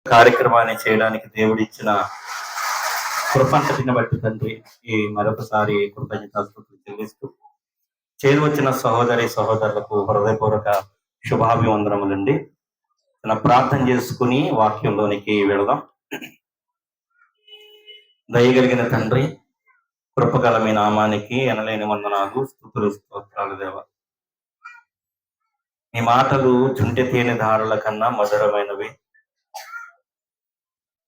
కార్యక్రమాన్ని చేయడానికి దేవుడు ఇచ్చిన కృపంతటిని బట్టి తండ్రి ఈ మరొకసారి కృతజ్ఞతాస్తుతులు చెల్లిస్తూ చేరువచ్చిన సహోదరి సహోదరులకు హృదయపూర్వక శుభాభివందనములండి. ప్రార్థన చేసుకుని వాక్యంలోనికి వెళదాం. దయగలిగిన తండ్రి, కృపగల మీ నామానికి ఎనలేని వందనాలు, స్తుతులు, స్తోత్రాలు దేవ. మీ మాటలు చుంటె తేనె ధారల కన్నా మధురమైనవి,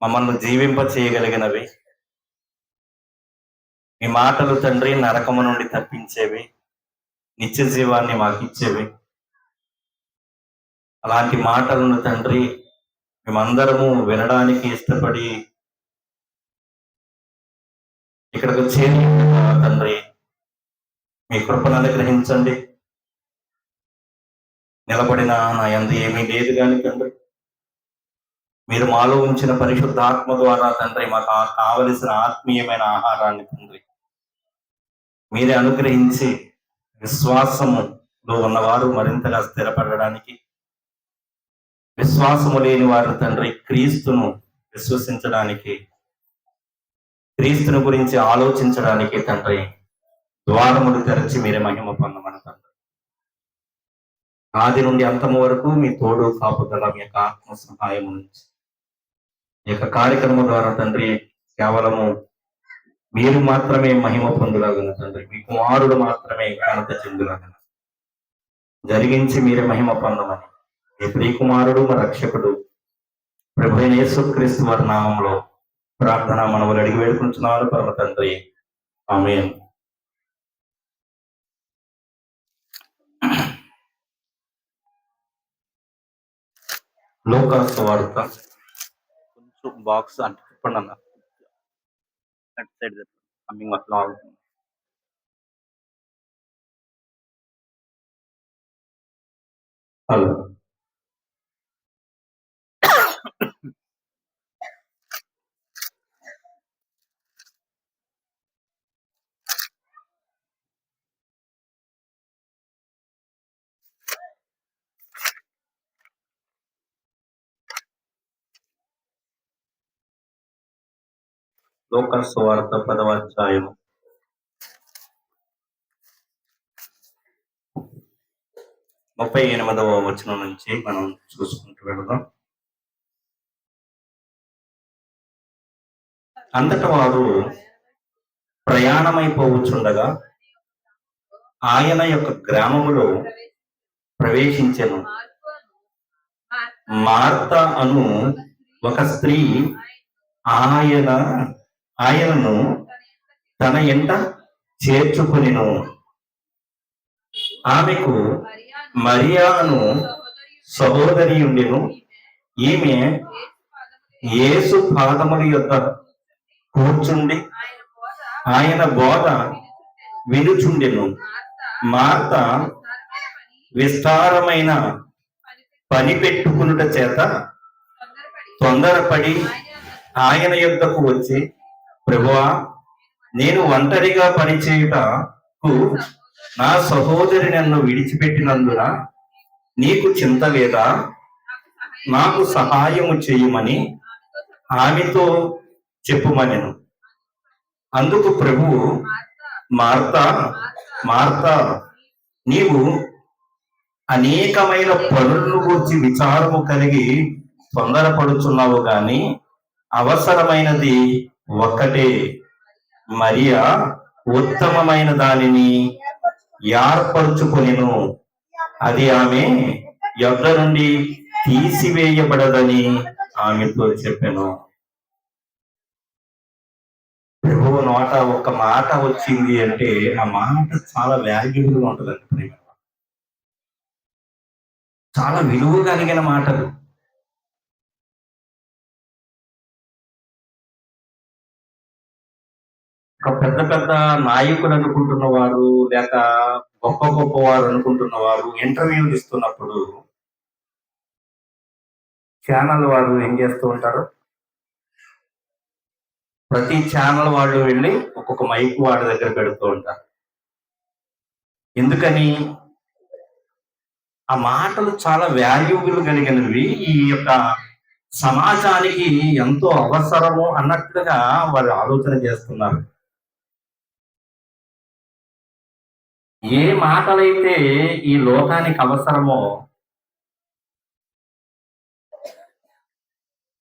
మమ్మల్ని జీవింప చేయగలిగినవి. మీ మాటలు తండ్రి నరకము నుండి తప్పించేవి, నిత్య జీవాన్ని మాకిచ్చేవి. అలాంటి మాటలను తండ్రి మేమందరము వినడానికి ఇష్టపడి ఇక్కడికి చేరి తండ్రి మీ కృపను అనుగ్రహించండి. నిలబడిన నా యందు ఏమీ లేదు కానీ తండ్రి, మీరు మాలో ఉంచిన పరిశుద్ధాత్మ ద్వారా తండ్రి మాకు కావలసిన ఆత్మీయమైన ఆహారాన్ని తండ్రి మీరే అనుగ్రహించి విశ్వాసములో ఉన్నవారు మరింతగా స్థిరపడడానికి, విశ్వాసము లేని వారు తండ్రి క్రీస్తును విశ్వసించడానికి, క్రీస్తుని గురించి ఆలోచించడానికి తండ్రి ద్వారములు తెరచి మీరే మహిమ పొందమని తండ్రి. ఆది నుండి అంతము వరకు మీ తోడు కాపుదల మీ యొక్క ఆత్మ సహాయం నుంచి ఈ యొక్క కార్యక్రమం ద్వారా తండ్రి కేవలము మీరు మాత్రమే మహిమ పొందులాగన తండ్రి, మీ కుమారుడు మాత్రమే ఘనత చెందులాగన జరిగించి మీరే మహిమ పొందమని మీ ప్రియకుమారుడు మా రక్షకుడు ప్రభువైన యేసుక్రీస్తు వారి నామంలో ప్రార్థన మనవులు అడిగి వేడుకుంటున్నారు పరమ తండ్రి, ఆమేన్. లూకా సువార్త కొంచెం బాక్స్ అంటే చెప్పండి అన్న, అటు సైడ్ కమింగ్ అట్లా ఆగుతుంది. హలో, లూకా సువార్త 10వ అధ్యాయం 38వ వచనం నుంచి మనం చూసుకుంటూ వెళదాం. అంతటా వారు ప్రయాణమైపోవచ్చుండగా ఆయన యొక్క గ్రామములో ప్రవేశించెను. మార్త అను ఒక స్త్రీ ఆయనను తన ఎంట చేర్చుకునిను. ఆమెకు మరియాను సహోదరి ఉండెను. ఈమె యేసు పాదముల యొద్ద కూర్చుండి ఆయన బోధ వినుచుండెను. మార్త విస్తారమైన పని పెట్టుకునుట చేత తొందరపడి ఆయన యొద్దకు వచ్చి, ప్రభువా, నేను ఒంటరిగా పనిచేయుటకు నా సహోదరి నన్ను విడిచిపెట్టినందున నీకు చింత లేదా? నాకు సహాయము చేయమని ఆమెతో చెప్పుమనెను. అందుకు ప్రభువు, మార్తా మార్తా, నీవు అనేకమైన పనులను గురించి విచారము కలిగి తొందరపడుచున్నావు గాని అవసరమైనది ఒక్కటే. మరియా ఉత్తమమైన దానిని ఏర్పరచుకొనెను, అది ఆమె యొద్ద నుండి తీసివేయబడదని ఆమెతో చెప్పెను. ప్రభువు నోట ఒక మాట వచ్చింది అంటే ఆ మాట చాలా వాల్యుబుల్ గా ఉంటుందండి. ప్రేమ చాలా విలువ కలిగిన మాటలు. ఒక పెద్ద పెద్ద నాయకులు అనుకుంటున్న వారు, లేక గొప్ప గొప్ప వారు అనుకుంటున్న వారు ఇంటర్వ్యూలు ఇస్తున్నప్పుడు ఛానల్ వారు ఏం చేస్తూ ఉంటారు, ప్రతి ఛానల్ వాళ్ళు వెళ్ళి ఒక్కొక్క మైక్ వాడి దగ్గర పెడుతూ ఉంటారు. ఎందుకని? ఆ మాటలు చాలా వాల్యూబుల్ కలిగినవి. ఈ యొక్క సమాజానికి ఎంతో అవసరము అన్నట్లుగా వారు ఆలోచన చేస్తున్నారు. ఏ మాటలైతే ఈ లోకానికి అవసరమో,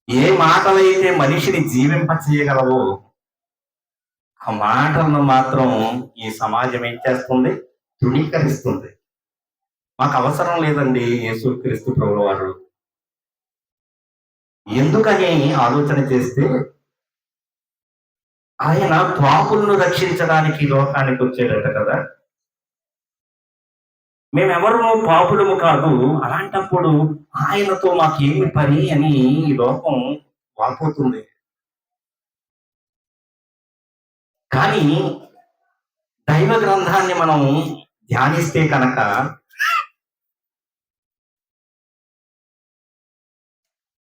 ఏ మాటలైతే మనిషిని జీవింప చేయగలవో, ఆ మాటలను మాత్రం ఈ సమాజం ఏం చేస్తుంది? తృణీకరిస్తుంది. మాకు అవసరం లేదండి యేసుక్రీస్తు ప్రభుల వారు. ఎందుకని ఆలోచన చేస్తే, ఆయన పాపులను రక్షించడానికి ఈ లోకానికి వచ్చాడట కదా! మేమెవరము పాపులము కాదు. అలాంటప్పుడు ఆయనతో మాకేమి పని అని ఈ లోకం వాపోతుంది. కానీ దైవ గ్రంథాన్ని మనం ధ్యానిస్తే కనుక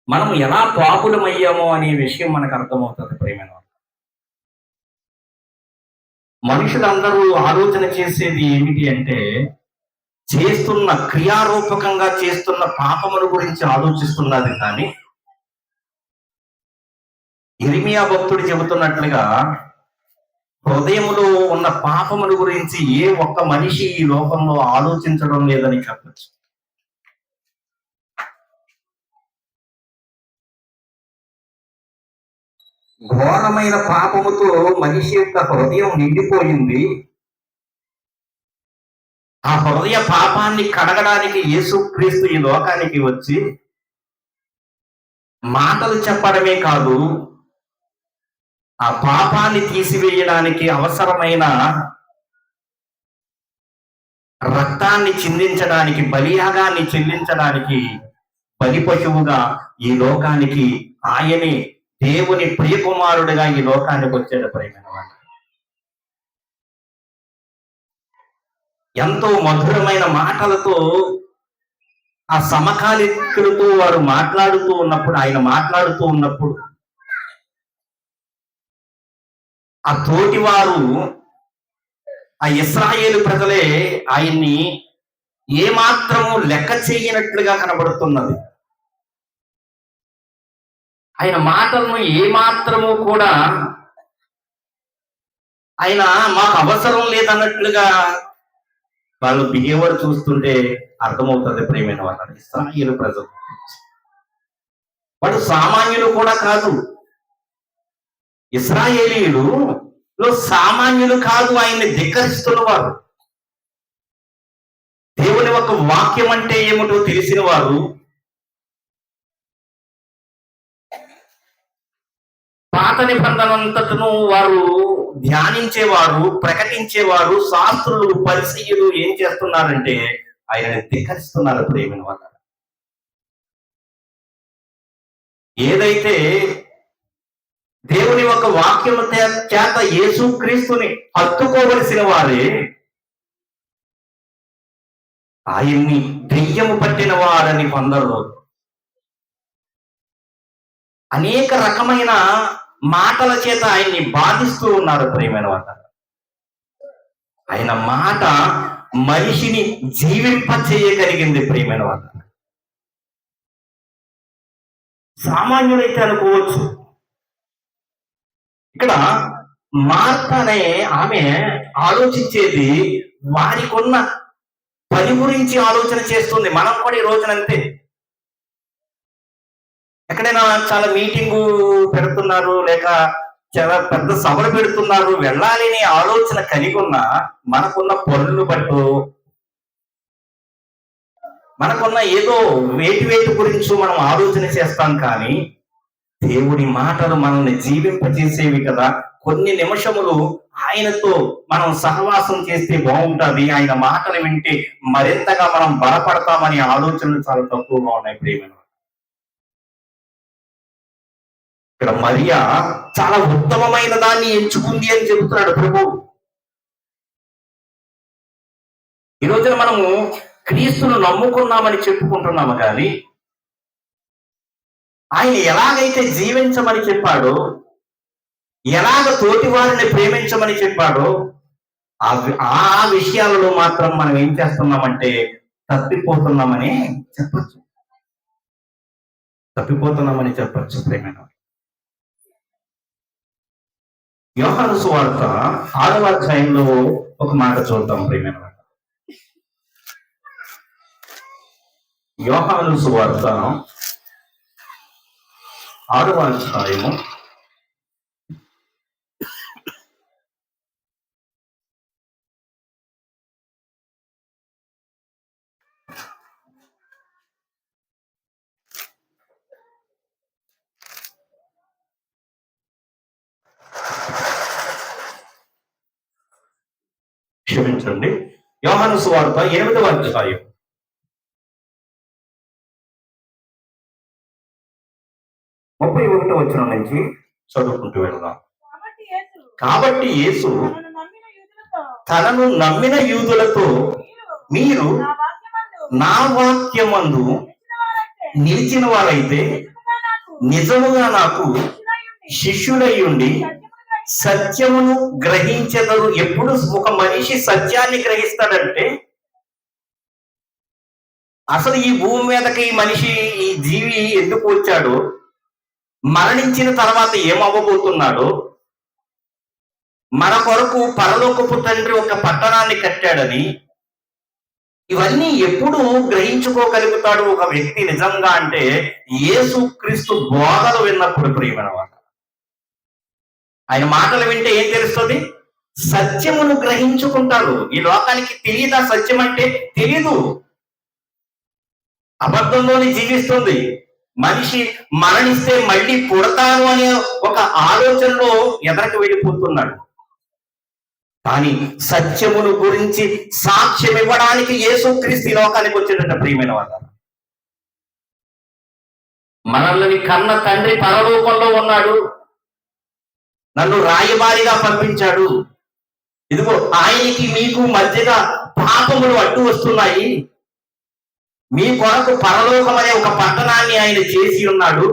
మనం ఎలా పాపులమయ్యామో అనే విషయం మనకు అర్థమవుతుంది ప్రేమైన వాళ్ళు. మనుషులందరూ ఆలోచన చేసేది ఏమిటి అంటే, చేస్తున్న క్రియారూపకంగా చేస్తున్న పాపముల గురించి ఆలోచిస్తున్నది కానీ, ఇర్మియా భక్తుడు చెబుతున్నట్లుగా హృదయములో ఉన్న పాపముల గురించి ఏ ఒక్క మనిషి ఈ లోకంలో ఆలోచించడం లేదని చెప్పచ్చు. ఘోరమైన పాపముతో మనిషి యొక్క హృదయం నిండిపోయింది. ఆ హృదయ పాపాన్ని కడగడానికి యేసుక్రీస్తు ఈ లోకానికి వచ్చి మాటలు చెప్పడమే కాదు, ఆ పాపాన్ని తీసివేయడానికి అవసరమైన రక్తాన్ని చిందించడానికి, బలియాగాన్ని చెల్లించడానికి బలి పశువుగా ఈ లోకానికి ఆయనే దేవుని ప్రియకుమారుడిగా ఈ లోకానికి వచ్చాడు ప్రేమైన వాడు. ఎంతో మధురమైన మాటలతో ఆ సమకాలికులతో వారు మాట్లాడుతూ ఉన్నప్పుడు, ఆయన మాట్లాడుతూ ఉన్నప్పుడు ఆ తోటివారు, ఆ ఇశ్రాయేలు ప్రజలే ఆయన్ని ఏమాత్రము లెక్క చేయనట్లుగా కనబడుతున్నది. ఆయన మాటలను ఏమాత్రము కూడా ఆయన మాకు అవసరం లేదన్నట్లుగా వాళ్ళు బిహేవియర్ చూస్తుంటే అర్థమవుతుంది ప్రేమైన వాళ్ళని. ఇశ్రాయేలు ప్రజలు వాడు సామాన్యులు కూడా కాదు. ఇశ్రాయేలీయులు సామాన్యులు కాదు, ఆయన్ని ధిక్కరిస్తున్న వారు. దేవుని ఒక వాక్యం అంటే ఏమిటో తెలిసిన వారు, పాత నిబంధనంతటను వారు ధ్యానించేవారు, ప్రకటించేవారు. శాస్త్రులు, పరిసయ్యులు ఏం చేస్తున్నారంటే ఆయనని ధిక్కరిస్తున్నారు ప్రేమిన వాళ్ళ. ఏదైతే దేవుని ఒక వాక్యము చేత యేసుక్రీస్తుని హత్తుకోవలసిన వారే ఆయన్ని దెయ్యము పట్టిన వారని కొందరు అనేక రకమైన మాటల చేత ఆయన్ని బాధిస్తూ ఉన్నారు ప్రియమైన వాళ్ళ. ఆయన మాట మనిషిని జీవింప చేయగలిగింది ప్రియమైన వాళ్ళ. సామాన్యులైతే అనుకోవచ్చు. ఇక్కడ మార్త అనే ఆమె ఆలోచించేది వారికి ఉన్న పని గురించి ఆలోచన చేస్తుంది. మనం కూడా ఈ రోజునంతే ఎక్కడైనా చాలా మీటింగు పెడుతున్నారు, లేక చాలా పెద్ద సభలు పెడుతున్నారు, వెళ్ళాలి అనే ఆలోచన కలిగి ఉన్న మనకున్న పనులు బట్టు, మనకున్న ఏదో వేటి గురించి మనం ఆలోచన చేస్తాం. కానీ దేవుడి మాటలు మనల్ని జీవింపజేసేవి కదా. కొన్ని నిమిషములు ఆయనతో మనం సహవాసం చేస్తే బాగుంటుంది, ఆయన మాటలు వింటే మరింతగా మనం బలపడతామనే ఆలోచనలు చాలా తక్కువగా ఉన్నాయి ప్రేమ. ఇక్కడ మరియా చాలా ఉత్తమమైన దాన్ని ఎంచుకుంది అని చెబుతున్నాడు ప్రభు. ఈ రోజున మనము క్రీస్తును నమ్ముకున్నామని చెప్పుకుంటున్నాము, కానీ ఆయన ఎలాగైతే జీవించమని చెప్పాడో, ఎలాగ తోటి వారిని ప్రేమించమని చెప్పాడో ఆ విషయాలలో మాత్రం మనం ఏం చేస్తున్నామంటే తప్పిపోతున్నామని చెప్పచ్చు. తప్పిపోతున్నామని చెప్పచ్చు ప్రేమైన. యోహాను సువార్త 6వ అధ్యాయంలో ఒక మాట చూద్దాం ప్రేమైన. యోహాను సువార్త 6వ అధ్యాయము 8వ అధ్యాయం 31వ వచనం నుంచి చదువుకుంటూ వెళ్దాం. కాబట్టి యేసు తనను నమ్మిన యూదులతో, మీరు నా వాక్యమందు నిలిచిన వారైతే నిజముగా నాకు శిష్యులై ఉండి సత్యమును గ్రహించెదరు. ఎప్పుడు ఒక మనిషి సత్యాన్ని గ్రహిస్తాడంటే, అసలు ఈ భూమి మీదకి ఈ మనిషి, ఈ జీవి ఎందుకు వచ్చాడో, మరణించిన తర్వాత ఏమవ్వబోతున్నాడో, మన కొరకు పరలోకపు తండ్రి ఒక పట్టణాన్ని కట్టాడని, ఇవన్నీ ఎప్పుడు గ్రహించుకోగలుగుతాడు ఒక వ్యక్తి నిజంగా అంటే, యేసుక్రీస్తు బోధలు విన్నప్పుడు. ప్రియమైన వారు, ఆయన మాటలు వింటే ఏం తెలుస్తుంది? సత్యమును గ్రహించుకుంటారు. ఈ లోకానికి తెలియదా సత్యం అంటే? తెలీదు. అబద్ధంలోనే జీవిస్తుంది. మనిషి మరణిస్తే మళ్ళీ పుడతాను అనే ఒక ఆలోచనలో ఎదరికి వెళ్ళిపోతున్నాడు. కానీ సత్యమును గురించి సాక్ష్యం ఇవ్వడానికి యేసుక్రీస్తు ఈ లోకానికి వచ్చేటంట. ప్రియమైన వాళ్ళ, మనల్ని కన్న తండ్రి పరలోకంలో ఉన్నాడు, నన్ను రాయబారిగా పంపించాడు. ఇదిగో ఆయనకి మీకు మధ్యగా పాపములు అడ్డు వస్తున్నాయి, మీ కొరకు పరలోకం అనే ఒక పట్టణాన్ని ఆయన చేసి ఉన్నాడు.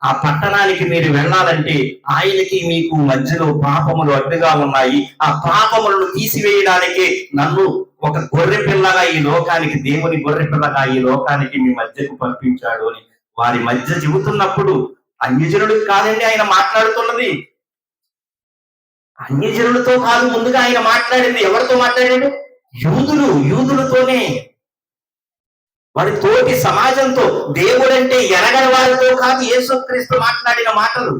ఆ పట్టణానికి మీరు వెళ్ళాలంటే ఆయనకి మీకు మధ్యలో పాపములు అడ్డుగా ఉన్నాయి. ఆ పాపములను తీసివేయడానికి నన్ను ఒక గొర్రె పిల్లగా ఈ లోకానికి, దేవుని గొర్రె పిల్లగా ఈ లోకానికి మీ మధ్యకు పంపించాడు అని వారి మధ్య చెబుతున్నప్పుడు, అన్యజనుడికి కాదండి ఆయన మాట్లాడుతున్నది, అన్యజనులతో కాదు. ముందుగా ఆయన మాట్లాడింది ఎవరితో మాట్లాడాడు? యూదులతోనే, వారి తోటి సమాజంతో. దేవుడంటే ఎరగని వారితో కాదు యేసుక్రీస్తు మాట్లాడిన మాటలు.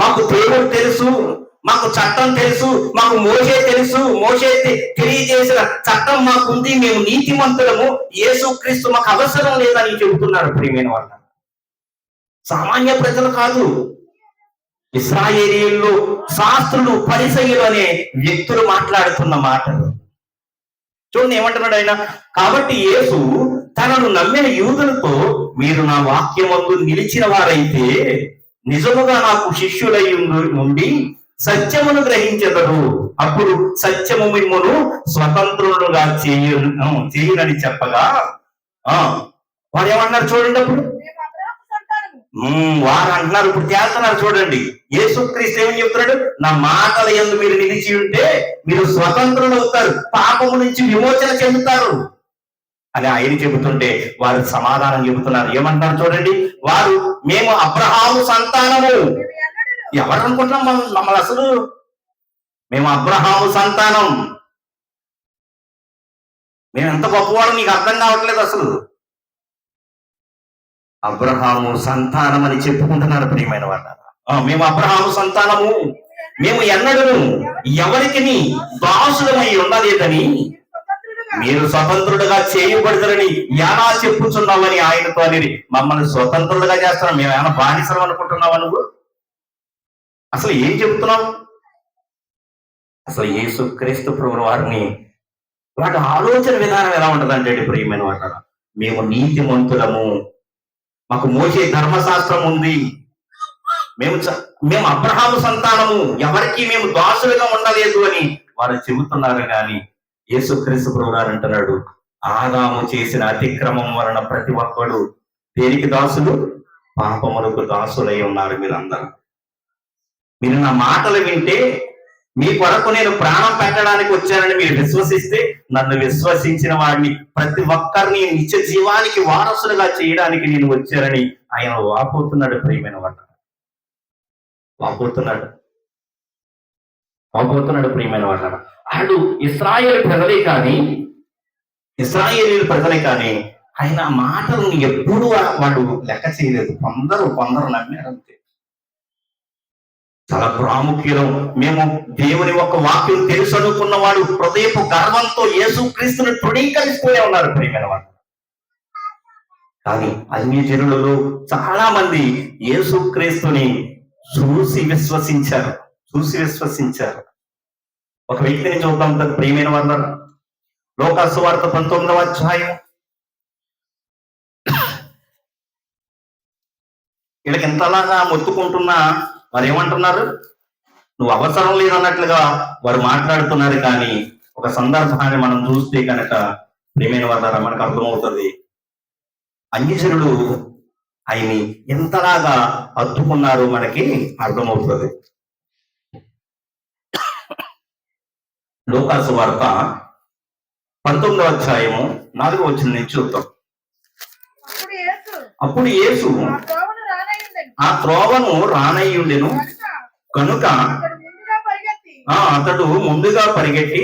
మాకు దేవుడు తెలుసు, మాకు చట్టం తెలుసు, మాకు మోషే తెలుసు, మోషే తెలియజేసిన చట్టం మాకుంది, మేము నీతిమంతులము, యేసుక్రీస్తు మాకు అవసరం లేదని చెబుతున్నారు. ప్రియమైన వాళ్ళ, సామాన్య ప్రజలు కాదు, ఇశ్రాయేలీయులు, శాస్త్రులు, పరిసయ్యులు అనే వ్యక్తులు మాట్లాడుతున్న మాటలు. చూడండి ఏమంటున్నాడు ఆయన. కాబట్టి యేసు తనను నమ్మిన యూదులతో, మీరు నా వాక్యమందు నిలిచిన వారైతే నిజముగా నాకు శిష్యులై ఉండి సత్యమును గ్రహించెదరు. అప్పుడు సత్యము మిమ్మును స్వతంత్రులుగా చేయునని చెప్పగా వారు ఏమన్నారు చూడండి. అప్పుడు వారు అంటున్నారు, ఇప్పుడు చేస్తున్నారు చూడండి. యేసుక్రీస్తు ఏమని చెప్తున్నాడు? నా మాటల యందు మీరు నిలిచి ఉంటే మీరు స్వతంత్రులు అవుతారు, పాపము నుంచి విమోచన చెందుతారు అని ఆయన చెబుతుంటే వారు సమాధానం చెబుతున్నారు. ఏమంటారు చూడండి. వారు, మేము అబ్రహాము సంతానము. ఎవరు అనుకుంటున్నాం మమ్మల్ని అసలు? మేము అబ్రహాము సంతానం. మేము ఎంత గొప్పవాడు నీకు అర్థం కావట్లేదు అసలు. అబ్రహాము సంతానం అని చెప్పుకుంటున్నారు. ప్రియమైన వాళ్ళ, మేము అబ్రహాము సంతానము, మేము ఎన్నడూ ఎవరికి దాసులమై ఉండలేదని, మీరు స్వతంత్రుడుగా చేయబడతారని ఎలా చెప్పుచున్నామని ఆయనతో అనేది. మమ్మల్ని స్వతంత్రులుగా చేస్తున్నాం, మేము ఏమైనా బానిసలు అనుకుంటున్నావా నువ్వు? అసలు ఏం చెబుతున్నావు? అసలు యేసుక్రీస్తు ప్రభువు వారిని, వాటి ఆలోచన విధానం ఎలా ఉంటుందంటే, ప్రియమైన వాళ్ళ, మేము నీతిమంతులము, మాకు మోషే ధర్మశాస్త్రం ఉంది, మేము అబ్రహాము సంతానము, ఎవరికి మేము దాసులుగా ఉండలేదు అని వారు చెబుతున్నారు. కానీ యేసుక్రీస్తు ప్రభువు గారు అంటున్నాడు, ఆదాము చేసిన అతిక్రమం వలన ప్రతి ఒక్కడు దేనికి దాసులు? పాపములకు దాసులై ఉన్నారు మీరందరూ. మీరు నా మాటలు వింటే మీ కొరకు నేను ప్రాణం పెట్టడానికి వచ్చానని మీరు విశ్వసిస్తే, నన్ను విశ్వసించిన వాడిని ప్రతి ఒక్కరిని నిత్య జీవానికి వారసులుగా చేయడానికి నేను వచ్చానని ఆయన వాపోతున్నాడు. ప్రియమైన వాడు వాపోతున్నాడు ప్రియమైన వాడు. ఆడు ఇశ్రాయేలు ప్రజలే కానీ ఆయన మాటలను ఎప్పుడు వాడు లెక్క చేయలేదు. కొందరు నమ్మారు అంతే. చాలా ప్రాముఖ్యం. మేము దేవుని ఒక వాక్యం తెలుసు అనుకున్న వాడు హృదయపు గర్వంతో యేసుక్రీస్తుని తృణీకరిస్తూనే ఉన్నారు ప్రియమైన వాడు. కానీ అన్య జనులలో చాలా మంది యేసుక్రీస్తుని చూసి విశ్వసించారు. ఒక వ్యక్తిని చూద్దాం ప్రియమైన వాళ్ళ. లోకా సువార్త 19వ అధ్యాయం. వీళ్ళకి ఎంతలాగా మొత్తుకుంటున్నా వారు ఏమంటున్నారు? నువ్వు అవసరం లేదన్నట్లుగా వారు మాట్లాడుతున్నారు. కానీ ఒక సందర్భాన్ని మనం చూస్తే కనుక ప్రియమైన వాళ్ళ మనకు అర్థమవుతుంది, అన్యజనులు ఆయన్ని ఎంతలాగా అద్దుకున్నారు మనకి అర్థమవుతుంది. లోకా సువార్త 19వ అధ్యాయము 4వ వచనం నుంచి చూద్దాం. అప్పుడు యేసు ఆ త్రోవను రానయ్యుండెను కనుక అతడు ముందుగా పరిగెట్టి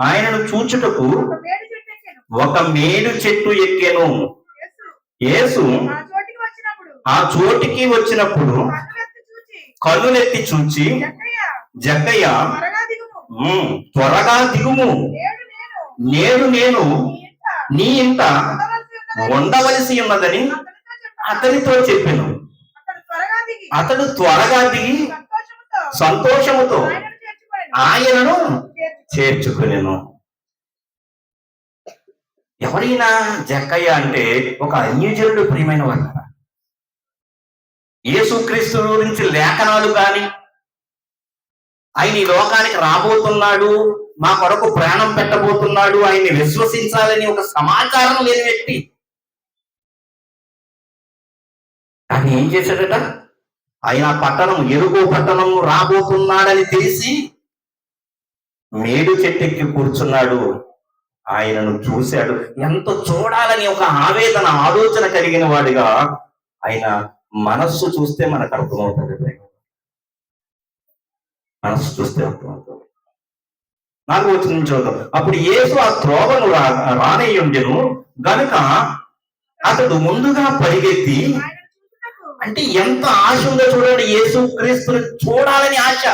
ఆయనను చూచుటకు ఒక మేడు చెట్టు ఎక్కెను. యేసు ఆ చోటికి వచ్చినప్పుడు కన్నులెత్తి చూచి, జక్కయ్య త్వరగా దిగుము, నేడు నేను నీ ఇంట ఉండవలసి ఉన్నదని అతనితో చెప్పాను. అతడు త్వరగా దిగి సంతోషముతో ఆయనను చేర్చుకునేను. ఎవరైనా జక్కయ్య అంటే ఒక అన్యజనుడు ప్రియమైన వాళ్ళ. యేసుక్రీస్తు గురించి లేఖనాలు కానీ, ఆయన ఈ లోకానికి రాబోతున్నాడు, మా కొరకు ప్రాణం పెట్టబోతున్నాడు, ఆయన్ని విశ్వసించాలని ఒక సమాచారం లేని వ్యక్తి. కానీ ఏం చేశాడట? ఆయన పట్టణం, ఎరుగో పట్టణం రాబోతున్నాడని తెలిసి మేడు చెట్టెక్కి కూర్చున్నాడు. ఆయనను చూశాడు. ఎంత చూడాలని ఒక ఆవేదన, ఆలోచన కలిగిన వాడిగా ఆయన మనస్సు చూస్తే మనకు అర్థమవుతుంది. నాకు వచ్చిన చూద్దాం. అప్పుడు యేసు ఆ త్రోవను రానయ్యుండెను గనుక అతడు ముందుగా పరిగెత్తి, అంటే ఎంత ఆశ ఉందో చూడండి. యేసు క్రీస్తుని చూడాలని ఆశ.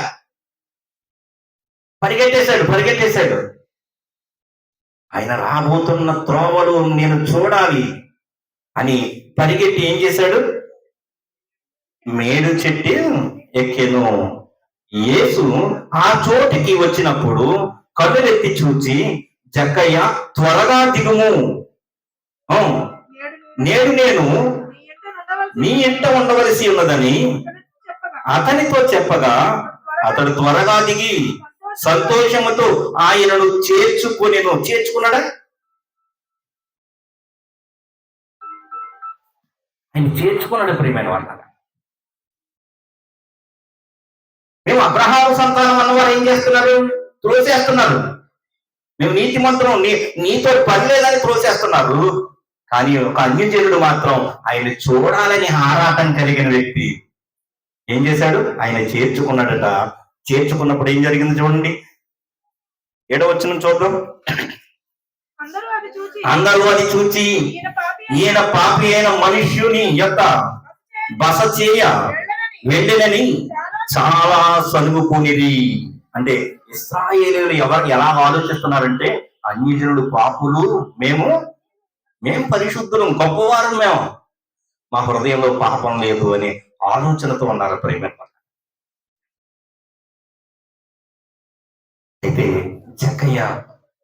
పరిగెట్టేశాడు. ఆయన రాబోతున్న త్రోవలు నేను చూడాలి అని పరిగెట్టి ఏం చేశాడు? మేడు చెట్టు ఎక్కెను. యేసు ఆ చోటికి వచ్చినప్పుడు కన్నులెత్తి చూచి, జక్కయ్య త్వరగా దిగుము, నేడు నేను నీ ఇంట ఉండవలసి ఉన్నదని అతనితో చెప్పగా అతడు త్వరగా దిగి సంతోషముతో ఆయనను చేర్చుకున్నాడా? ఆయన చేర్చుకున్నాడు ప్రియమైన వాళ్ళ. మేము అబ్రహాము సంతానం అన్నవారు ఏం చేస్తున్నారు? త్రోసేస్తున్నారు. మేము నీతిమంతులం, నీతో పని లేదని త్రోసేస్తున్నారు. కానీ ఒక అన్యజనుడు మాత్రం ఆయన చూడాలని ఆరాటం కలిగిన వ్యక్తి ఏం చేశాడు? ఆయన చేర్చుకున్నాడట. చేర్చుకున్నప్పుడు ఏం జరిగింది చూడండి. 7వ వచనం చూద్దాం. అందరూ అది చూచి ఈయన పాపి అయిన మనుష్యుని యొక్క బస చేయ వెళ్ళినని చాలా సనుగుకునిది. అంటే ఇశ్రాయేలీయులు ఎలా ఆలోచిస్తున్నారంటే, అన్యజనులు పాపులు, మేము పరిశుద్ధులం, గొప్పవారం, మా హృదయంలో పాపం లేదు అనే ఆలోచనతో ఉన్నారు ప్రేమ. అయితే జక్కయ్య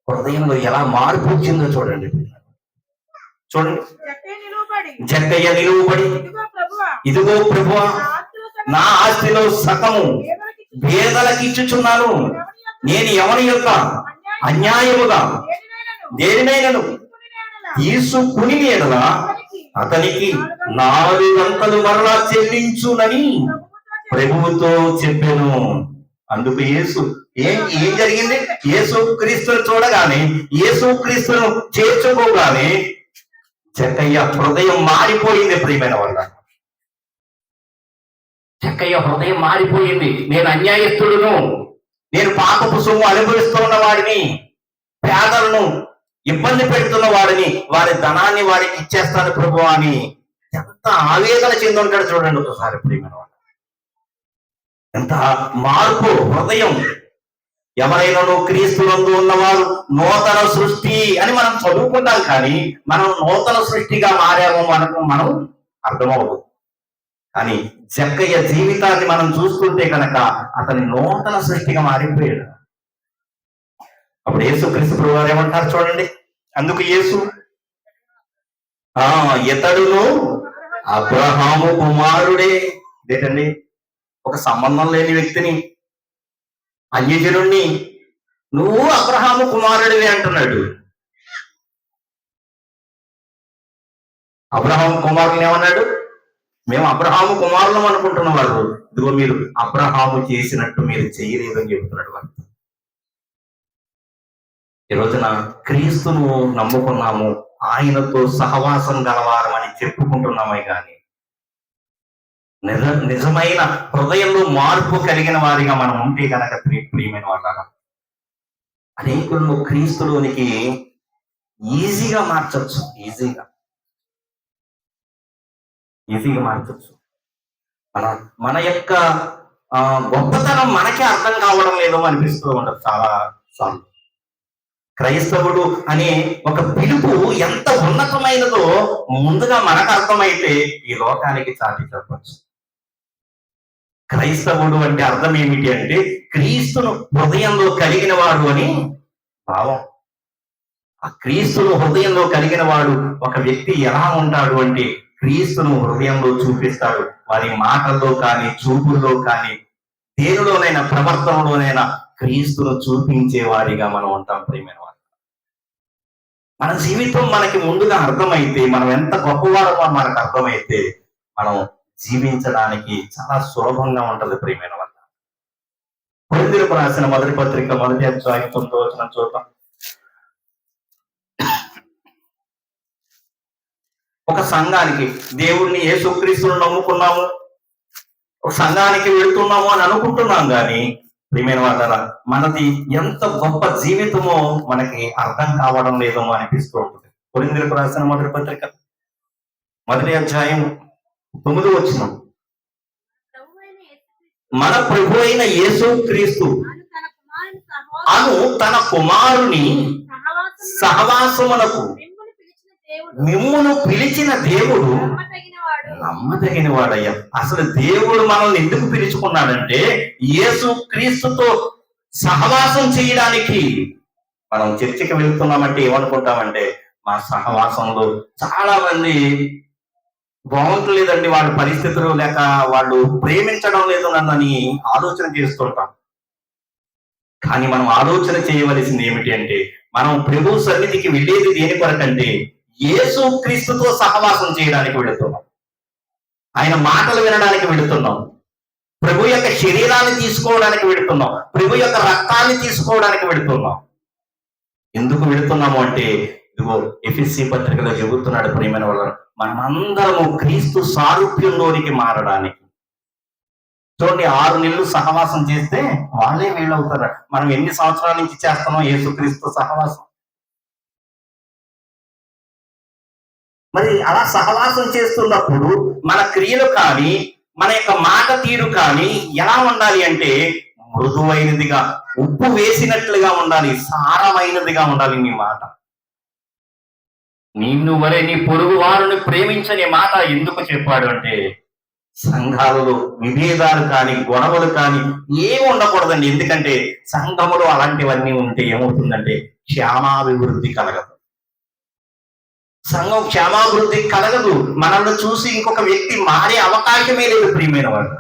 హృదయంలో ఎలా మార్పు వచ్చిందో చూడండి. జక్కయ్య నిలువబడి, ఇదిగో ప్రభువా, నా ఆస్తిలో సగము పేదలకు ఇచ్చుచున్నాను. నేను ఎవరి యొక్క అన్యాయముగా దేనినైనను తీసుకుని ఎడల అతనికి 4 గంటలు మరలా చెల్లించునని ప్రభువుతో చెప్పాను. అందుకు యేసు ఏం జరిగింది? యేసు క్రీస్తును చూడగానే, యేసు క్రీస్తును చేర్చుకోగానే జక్కయ్య హృదయం మారిపోయింది. ప్రియమైన వాళ్ళ, జక్కయ్య హృదయం మారిపోయింది. నేను అన్యాయస్తుడును, నేను పాపపు సొమ్ము అనుభవిస్తున్న వాడిని, పేదలను ఇబ్బంది పెడుతున్న వాడిని, వారి ధనాన్ని వారికి ఇచ్చేస్తాను ప్రభు అని ఎంత ఆవేదన చెంది ఉంటాడు చూడండి ఒకసారి. ప్రియమైన వాళ్ళ, ఎంత మార్పు హృదయం. ఎవరైనా క్రీస్తునందు ఉన్నవారు నూతన సృష్టి అని మనం చదువుకుంటాం, కానీ మనం నూతన సృష్టిగా మారామో మనం అర్థమవుతుంది. కానీ జక్కయ్య జీవితాన్ని మనం చూస్తుంటే కనుక అతని నూతన సృష్టిగా మారిపోయాడు. అప్పుడు యేసు క్రీస్తు ప్రభు వారు ఏమంటారు చూడండి. అందుకు యేసు, ఇతడును అబ్రహాము కుమారుడే. ఇదేంటండి, ఒక సంబంధం లేని వ్యక్తిని, అన్యజనుణ్ణి నువ్వు అబ్రహాము కుమారుడివి అంటున్నాడు. అబ్రహాము కుమారుని ఏమన్నాడు? మేము అబ్రహాము కుమారులం అనుకుంటున్న వాళ్ళు, ఇదిగో మీరు అబ్రహాము చేసినట్టు మీరు చేయలేదని చెబుతున్నాడు వాళ్ళు. ఈ రోజున క్రీస్తును నమ్ముకున్నాము, ఆయనతో సహవాసం గలవారమని చెప్పుకుంటున్నామే కానీ నిజమైన హృదయంలో మార్పు కలిగిన వారిగా మనం ఉంటే కనుక ప్రియమైన వాళ్ళ, అనేకులను క్రీస్తులోనికి ఈజీగా మార్చచ్చు. ఈజీగా మార్చచ్చు. మన యొక్క గొప్పతనం మనకే అర్థం కావడం లేదో అనిపిస్తూ ఉండదు చాలా సార్లు. క్రైస్తవుడు అనే ఒక పిలుపు ఎంత ఉన్నతమైనదో ముందుగా మనకు అర్థమైతే ఈ లోకానికి చాటి చెప్పచ్చు. క్రైస్తవుడు అంటే అర్థం ఏమిటి అంటే క్రీస్తును హృదయంలో కలిగిన వాడు అని భావం. ఆ క్రీస్తును హృదయంలో కలిగిన వాడు ఒక వ్యక్తి ఎలా ఉంటాడు అంటే క్రీస్తును హృదయంలో చూపిస్తాడు. వారి మాటల్లో కానీ, చూపుల్లో కానీ, దేనిలోనైనా, ప్రవర్తనలోనైనా క్రీస్తును చూపించే వారిగా మనం ఉంటాం. ప్రియమైన వారు, మన జీవితం మనకి ముందుగా అర్థమైతే, మనం ఎంత గొప్పవారమో మనకు అర్థమైతే, మనం జీవించడానికి చాలా సులభంగా ఉంటది. ప్రియమైన వారు, కొరింథీయులకు రాసిన మొదటి పత్రిక 1వ అధ్యాయం 9వ వచనం చూద్దాం. ఒక సంఘానికి, దేవుణ్ణి యేసుక్రీస్తును నమ్ముకున్నాము, ఒక సంఘానికి వెళుతున్నాము అని అనుకుంటున్నాం, కానీ ప్రియమైన వాళ్ళ మనది ఎంత గొప్ప జీవితమో మనకి అర్థం కావడం లేదో అనిపిస్తూ ఉంటుంది. కొరింథీయులకు రాసిన మొదటి పత్రిక 1వ అధ్యాయం 9వ వచనం, మన ప్రభు అయిన యేసుక్రీస్తు అను తన కుమారుని సహవాసమునకు మిమ్మును పిలిచిన దేవుడు నమ్మదగిన వాడయ్యా. అసలు దేవుడు మనల్ని ఎందుకు పిలుచుకున్నాడంటే యేసు క్రీస్తుతో సహవాసం చేయడానికి. మనం చర్చికి వెళ్తున్నామంటే ఏమనుకుంటామంటే మా సహవాసంలో చాలా మంది బాగుంటలేదండి, వాళ్ళ పరిస్థితులు లేక వాళ్ళు ప్రేమించడం లేదు నన్నని ఆలోచన చేస్తుంటాం. కానీ మనం ఆలోచన చేయవలసింది ఏమిటి అంటే మనం ప్రభు సన్నిధికి వెళ్ళేది దేని కొరకంటే యేసు క్రీస్తుతో సహవాసం చేయడానికి వెళుతున్నాం, ఆయన మాటలు వినడానికి వెళుతున్నాం, ప్రభు యొక్క శరీరాన్ని తీసుకోవడానికి వెళుతున్నాం, ప్రభు యొక్క రక్తాన్ని తీసుకోవడానికి వెళుతున్నాం. ఎందుకు వెళుతున్నాము అంటే ఇదిగో ఎఫెసీ పత్రికలో చెబుతున్నాడు ప్రియమైన వాళ్ళ, మనమందరము క్రీస్తు సారూప్యంలోనికి మారడానికి. చూడండి, 6 నెలలు సహవాసం చేస్తే వాళ్ళే వీళ్ళవుతారు. మనం ఎన్ని సంవత్సరాల నుంచి చేస్తున్నాం యేసుక్రీస్తు సహవాసం? మరి అలా సహవాసం చేస్తున్నప్పుడు మన క్రియలు కానీ, మన యొక్క మాట తీరు కానీ ఎలా ఉండాలి అంటే మృదువైనదిగా, ఉప్పు వేసినట్లుగా ఉండాలి, సారమైనదిగా ఉండాలి నీ మాట. నిన్ను వరే నీ పొరుగు వారిని ప్రేమించని మాట ఎందుకు చెప్పాడు అంటే సంఘాలలో విభేదాలు కానీ, గొడవలు కానీ ఏమి ఉండకూడదండి. ఎందుకంటే సంఘములో అలాంటివన్నీ ఉంటే ఏమవుతుందంటే క్షేమాభివృద్ధి కలగదు. సంఘం క్షేమాభివృద్ధి కలగదు. మనల్ని చూసి ఇంకొక వ్యక్తి మారే అవకాశమే లేదు. ప్రియమైన వారు,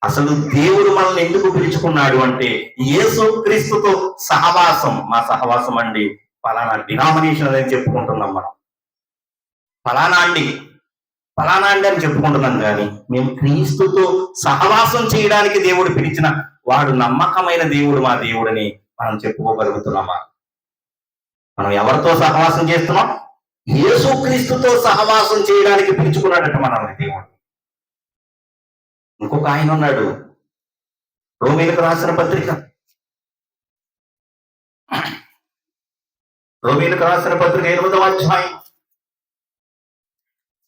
అసలు దేవుడు మనల్ని ఎందుకు పిలుచుకున్నాడు అంటే యేసు క్రీస్తుతో సహవాసం. మా సహవాసం అండి ఫలానా డినామినేషన్ అని చెప్పుకుంటున్నాం మనం, ఫలానా అండి ఫలానా అండి అని చెప్పుకుంటున్నాం కానీ మేము క్రీస్తుతో సహవాసం చేయడానికి దేవుడు పిలిచిన వాడు నమ్మకమైన దేవుడు మా దేవుడని మనం చెప్పుకోగలుగుతున్నామా? మనం ఎవరితో సహవాసం చేస్తున్నాం? యేసుక్రీస్తుతో సహవాసం చేయడానికి పిలుచుకున్నాడట మనల్ని దేవుడు. ఇంకొక ఆయన ఉన్నాడు, రోమీలకు రాసిన పత్రిక 8వ అధ్యాయం.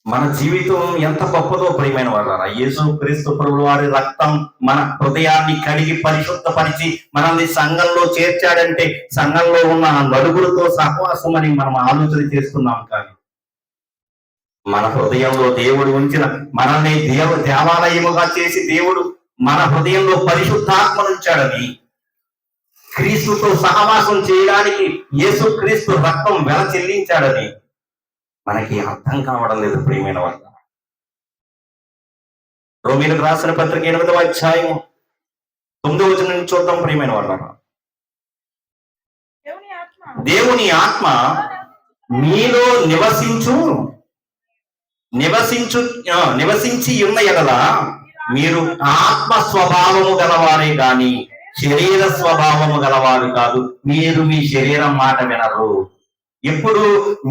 మన జీవితం ఎంత గొప్పదో ప్రియమైన వాళ్ళారా. యేసుక్రీస్తు ప్రభువు వారి రక్తం మన హృదయాన్ని కడిగి పరిశుద్ధపరిచి మనల్ని సంఘంలో చేర్చాడంటే సంఘంలో ఉన్న నలుగురితో సహవాసం అని మనం ఆలోచన చేస్తున్నాం. కానీ మన హృదయంలో దేవుడు ఉంచిన మనల్ని దేవాలయముగా చేసి దేవుడు మన హృదయంలో పరిశుద్ధాత్మను ఉంచాడని, క్రీస్తుతో సహవాసం చేయడానికి యేసుక్రీస్తు రక్తం వెల చెల్లించాడని మనకి అర్థం కావడం లేదు ప్రియమైన వాళ్ళ. రోమీలకు రాసిన పత్రిక 8వ అధ్యాయం 9వ వచనం నుంచి చూద్దాం ప్రియమైన వాళ్ళ. దేవుని ఆత్మ మీలో నివసించి ఉన్న ఎడల మీరు ఆత్మ స్వభావము గలవారే గాని శరీర స్వభావము గలవారు కాదు. మీరు మీ శరీరం మాట వినరు. ఎప్పుడు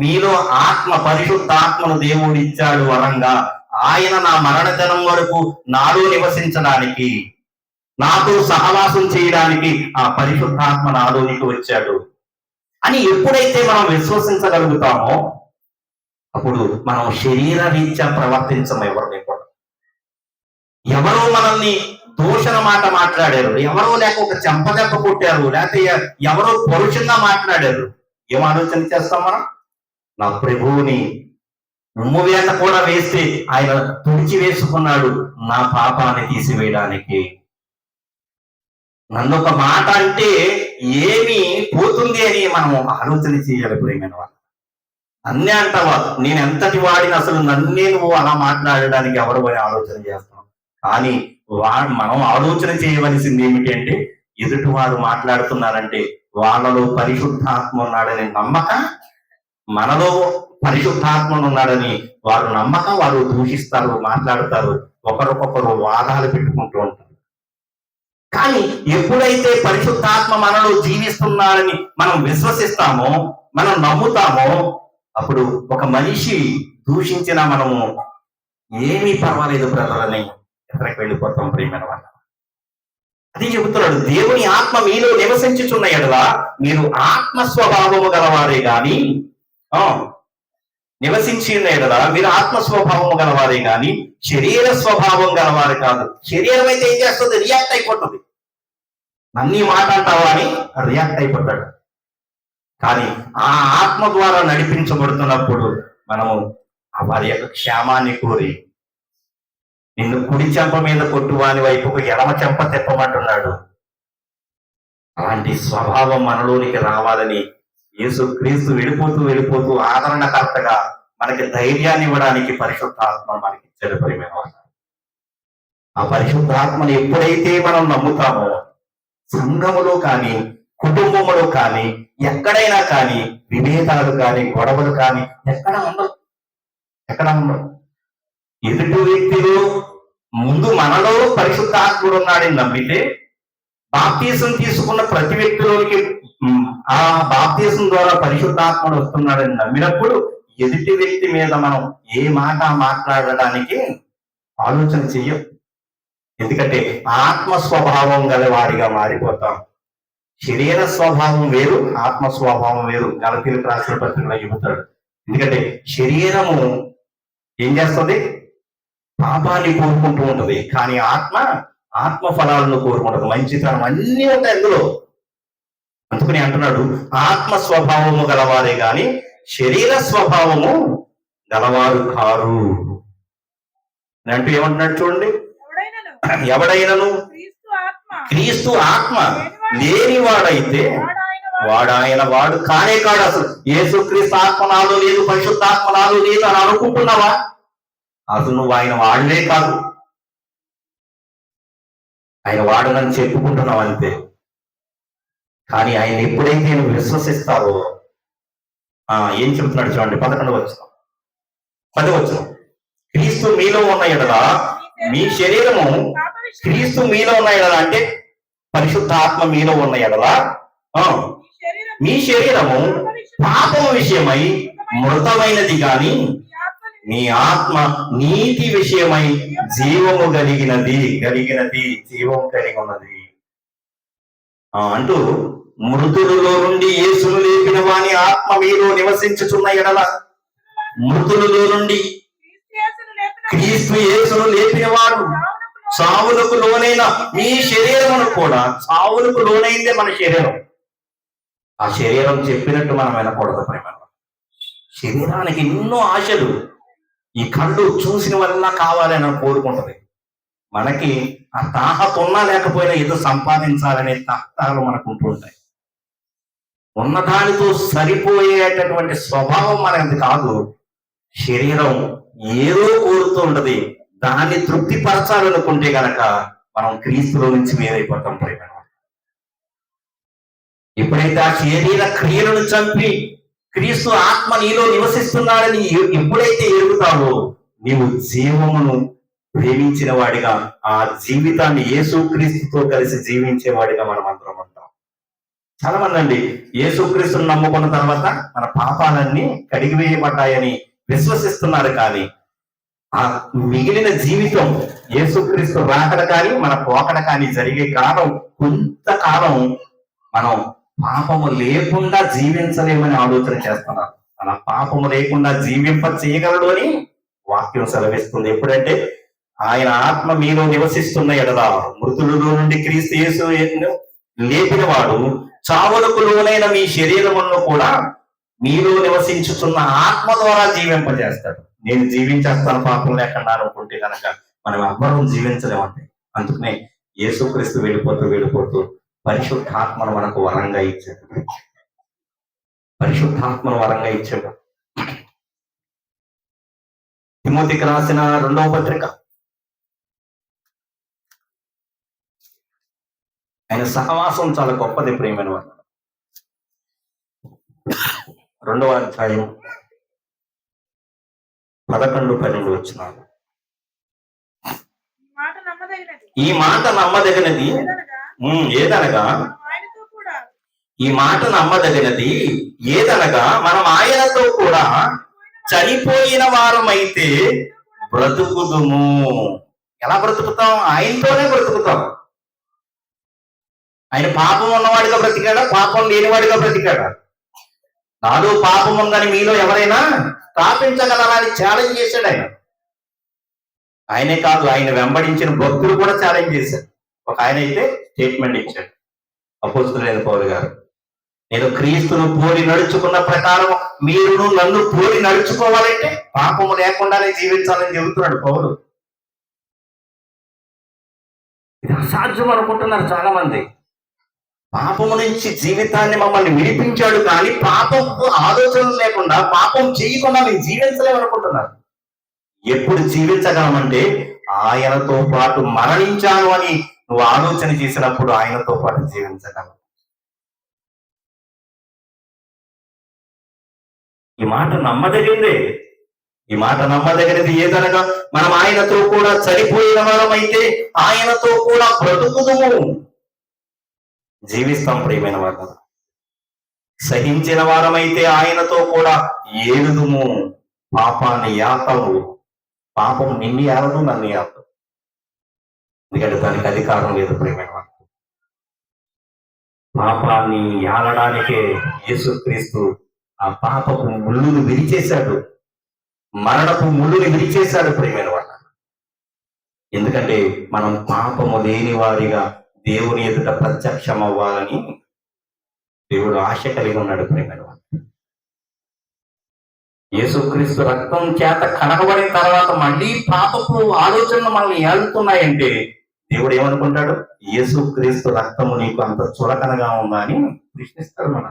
మీలో ఆత్మ, పరిశుద్ధాత్మను దేవుడు ఇచ్చాడు వరంగా. ఆయన నా మరణదినం వరకు నాలో నివసించడానికి, నాతో సహవాసం చేయడానికి ఆ పరిశుద్ధాత్మ నాలోనికి వచ్చాడు అని ఎప్పుడైతే మనం విశ్వసించగలుగుతామో అప్పుడు మనం శరీర రీత్యా ప్రవర్తించము. ఎవరిని కూడా ఎవరో మనల్ని దూషణ మాట మాట్లాడారు, ఎవరో లేక ఒక చెంపదెబ్బ కొట్టారు, లేకపోతే ఎవరో పరుషంగా మాట్లాడారు, ఏం ఆలోచన చేస్తాం మనం? నా ప్రభువుని ఉమ్ము వేట కూడా వేస్తే ఆయన తుడిచి వేసుకున్నాడు నా పాపాన్ని తీసివేయడానికి. నన్ను ఒక మాట అంటే ఏమి పోతుంది అని మనం ఆలోచన చేయాలి ప్రియమైన వాళ్ళు. అన్నీ అంటావా, నేను ఎంతటి వాడిని, అసలు నన్నే నువ్వు అలా మాట్లాడడానికి ఎవరు అని ఆలోచన చేస్తాం. కానీ మనం ఆలోచన చేయవలసింది ఏమిటి అంటే, ఎదుటి వారు మాట్లాడుతున్నారంటే వాళ్ళలో పరిశుద్ధాత్మ ఉన్నాడని నమ్మక, మనలో పరిశుద్ధాత్మ ఉన్నాడని వారు నమ్మక వారు దూషిస్తారు, మాట్లాడతారు, ఒకరికొకరు వాదాలు పెట్టుకుంటూ ఉంటారు. కానీ ఎప్పుడైతే పరిశుద్ధాత్మ మనలో జీవిస్తున్నాడని మనం విశ్వసిస్తామో, మనం నమ్ముతామో, అప్పుడు ఒక మనిషి దూషించినా మనము ఏమీ పర్వాలేదు బ్రదర్ అని ఎక్కడికి వెళ్ళిపోతాం ప్రియమైన వాళ్ళ. అది చెబుతున్నాడు, దేవుని ఆత్మ మీలో నివసించుచున్న ఎడల మీరు ఆత్మ స్వభావము గలవారే గాని నివసించి ఉన్న ఎడల మీరు ఆత్మ స్వభావము గలవారే గాని శరీర స్వభావం గలవారు కాదు. శరీరం అయితే ఏం చేస్తుంది? రియాక్ట్ అయిపోతుంది. నన్నీ మాట అంటావా అని రియాక్ట్ అయిపోతాడు. కానీ ఆ ఆత్మ ద్వారా నడిపించబడుతున్నప్పుడు మనము వారి యొక్క క్షేమాన్ని కోరి, నిన్ను కుడి చెంప మీద కొట్టువాని వైపుకు ఎడమ చెంప తిప్పమంటున్నాడు. అలాంటి స్వభావం మనలోనికి రావాలని యేసుక్రీస్తు వెళ్ళిపోతూ ఆదరణకర్తగా మనకి ధైర్యాన్ని ఇవ్వడానికి పరిశుద్ధాత్మ మనకి ఇచ్చాడు ప్రియమైన వాళ్ళు. ఆ పరిశుద్ధాత్మను ఎప్పుడైతే మనం నమ్ముతామో సంఘములో కానీ కుటుంబంలో కానీ ఎక్కడైనా కానీ విభేదాలు కానీ గొడవలు కానీ ఎక్కడ ఉండవు. ఎదుటి వ్యక్తిలో ముందు మనలో పరిశుద్ధాత్ముడు ఉన్నాడని నమ్మితే బాప్తీసం తీసుకున్న ప్రతి వ్యక్తిలోనికి ఆ బాప్తీసం ద్వారా పరిశుద్ధాత్ముడు వస్తున్నాడని నమ్మినప్పుడు ఎదుటి వ్యక్తి మీద మనం ఏ మాట మాట్లాడడానికి ఆలోచన చెయ్యం. ఎందుకంటే ఆత్మ స్వభావం గల వారిగా మారిపోతాం. శరీర స్వభావం వేరు, ఆత్మ స్వభావం వేరు. గలతీయులకు రాసిన పత్రికలో చెబుతాడు. ఎందుకంటే శరీరము ఏం చేస్తుంది? పాపాన్ని కోరుకుంటూ ఉంటది. కానీ ఆత్మ ఫలాలను కోరుకుంటది. మంచితనం అన్నీ ఉంటాయి అందులో. అందుకని అంటున్నాడు, ఆత్మ స్వభావము గలవారే గాని శరీర స్వభావము గలవారు కారు అంటూ ఏమంటున్నాడు చూడండి. ఎవడైనను క్రీస్తు ఆత్మ లేనివాడైతే వాడాయన వాడు కానే కాడు. అసలు యేసుక్రీస్తు ఆత్మ నాలో లేదు, పరిశుద్ధాత్మ నాలో లేదు అని అనుకుంటున్నావా? అసలు నువ్వు ఆయన వాడలే కాదు, ఆయన వాడనని చెప్పుకుంటున్నావు అంతే. కానీ ఆయన ఎప్పుడైతే నువ్వు విశ్వసిస్తావో ఏం చెబుతున్నాడు చూడండి. 11వ వచనం క్రీస్తు మీలో ఉన్న ఎడల మీ శరీరము క్రీస్తు మీలో ఉన్న ఎడల అంటే పరిశుద్ధాత్మ మీలో ఉన్న ఎడల మీ శరీరము పాపము విషయమై మృతమైనది గాని మీ ఆత్మ నీతి విషయమై జీవము కలిగినది జీవము కలిగి ఉన్నది అంటూ మృతులలో నుండి యేసును లేపిన వాని ఆత్మ మీలో నివసించుచున్న ఎడల మృతులలో నుండి క్రీస్తు యేసును లేపిన వాడు చావులకు లోనైన మీ శరీరమును కూడా చావులకు లోనైందే మన శరీరం. ఆ శరీరం చెప్పినట్టు మనం వినకూడదు ప్రేమ. శరీరానికి ఎన్నో ఆశలు, ఈ కళ్ళు చూసిన వల్ల కావాలని కోరుకుంటది. మనకి ఆ తాహత ఉన్నా లేకపోయినా ఏదో సంపాదించాలనే తాహతాలు మనకు ఉంటూ ఉంటాయి. ఉన్నదానితో సరిపోయేటటువంటి స్వభావం మనది కాదు. శరీరం ఏదో కోరుతూ ఉంటది. దాన్ని తృప్తిపరచాలనుకుంటే గనక మనం క్రీస్తులో నుంచి వేరైపోతాం ప్రేమ. ఎప్పుడైతే ఆ శరీర క్రియలను చంపి క్రీస్తు ఆత్మ నీలో నివసిస్తున్నాడని ఎప్పుడైతే ఎరుగుతావో నీవు జీవమును ప్రేమించిన వాడిగా, ఆ జీవితాన్ని యేసుక్రీస్తుతో కలిసి జీవించేవాడిగా మనం అందరం ఉంటాం. చాలా మంది అండి యేసుక్రీస్తుని నమ్ముకున్న తర్వాత మన పాపాలన్నీ కడిగివేయబడ్డాయని విశ్వసిస్తున్నారు. కానీ ఆ మిగిలిన జీవితం యేసుక్రీస్తు రాకడ కానీ మన పోకడ కానీ జరిగే కాలం కొంతకాలం మనం పాపము లేకుండా జీవించలేమని ఆలోచన చేస్తున్నారు. అలా పాపము లేకుండా జీవింప చేయగలడు అని వాక్యం సెలవిస్తుంది. ఎప్పుడంటే ఆయన ఆత్మ మీలో నివసిస్తున్న ఎడల మృతులలో నుండి క్రీస్తు యేసు లేపిన వాడు చావులకు లోనైన మీ శరీరములను కూడా మీలో నివసించుతున్న ఆత్మ ద్వారా జీవింపజేస్తాడు. నేను జీవించేస్తాను పాపం లేకుండా అనుకుంటే కనుక మనం ఎవ్వరూ జీవించలేమంటే. అందుకనే యేసుక్రీస్తు వెళ్ళిపోతూ పరిశుద్ధాత్మను మనకు వరంగా ఇచ్చాడు. పరిశుద్ధాత్మను వరంగా ఇచ్చాడు. తిమోతికి రాసిన 2వ పత్రిక, ఆయన సహవాసం చాలా గొప్పది ప్రియమైన వారు. 2వ అధ్యాయం 11-12 వచనాలు. ఈ మాట నమ్మదగినది ఏదనగా మనం ఆయనతో కూడా చనిపోయిన వారమైతే బ్రతుకుదుము. ఎలా బ్రతుకుతాం? ఆయనతోనే బ్రతుకుతాం. ఆయన పాపం ఉన్నవాడిగా బ్రతికాడా? పాపం లేనివాడిగా బ్రతికాడా? నాలో పాపం ఉందని మీలో ఎవరైనా స్థాపించగలరా అని ఛాలెంజ్ చేశాడు ఆయన. ఆయనే కాదు, ఆయన వెంబడించిన భక్తులు కూడా ఛాలెంజ్ చేశారు. ఒక ఆయన అయితే స్టేట్మెంట్ ఇచ్చాడు, అపోస్తలుడైన పౌలు గారు, నేను క్రీస్తును పోలి నడుచుకున్న ప్రకారం మీరు నన్ను పోలి నడుచుకోవాలంటే పాపము లేకుండానే జీవించాలని చెబుతున్నాడు పౌలు. ఇది అసాధ్యం అనుకుంటున్నారు చాలా మంది. పాపము నుంచి జీవితాన్ని మమ్మల్ని విడిపించాడు, కానీ పాపపు ఆలోచనలు లేకుండా పాపం చేయకుండా మేము జీవించలేమనుకుంటున్నారు. ఎప్పుడు జీవించగలమంటే ఆయనతో పాటు మరణించాను అని నువ్వు ఆలోచన చేసినప్పుడు ఆయనతో పాటు జీవించగలవు. ఈ మాట నమ్మదగిందే. ఈ మాట నమ్మదగినది ఏదనగా మనం ఆయనతో కూడా చనిపోయిన వారమైతే ఆయనతో కూడా బ్రతుకుదుము, జీవిస్తాం ప్రియమైన వారు. సహించిన వారమైతే ఆయనతో కూడా ఏలుదుము, పాపాన్ని యాతము. పాపం నిన్ను ఏలదు, నన్ను ఏలదు. ఎందుకంటే దానికి అధికారం లేదు ప్రియమైన వారు. పాపాన్ని ఏలడానికే యేసుక్రీస్తు ఆ పాపపు ముళ్ళును విరిచేశాడు, మరణపు ముళ్ళుని విరిచేశాడు ప్రియమైన వారు. ఎందుకంటే మనం పాపము లేని వారిగా దేవుని ఎదుట ప్రత్యక్షం అవ్వాలని దేవుడు ఆశ కలిగి ఉన్నాడు ప్రియమైన వారు. యేసుక్రీస్తు రక్తం చేత కడగబడిన తర్వాత మళ్ళీ పాపపు ఆలోచనలు మనల్ని ఏలుతున్నాయంటే దేవుడు ఏమనుకుంటాడు? యేసుక్రీస్తు రక్తము నీకు అంత చులకనగా ఉందా అని ప్రశ్నిస్తాడు.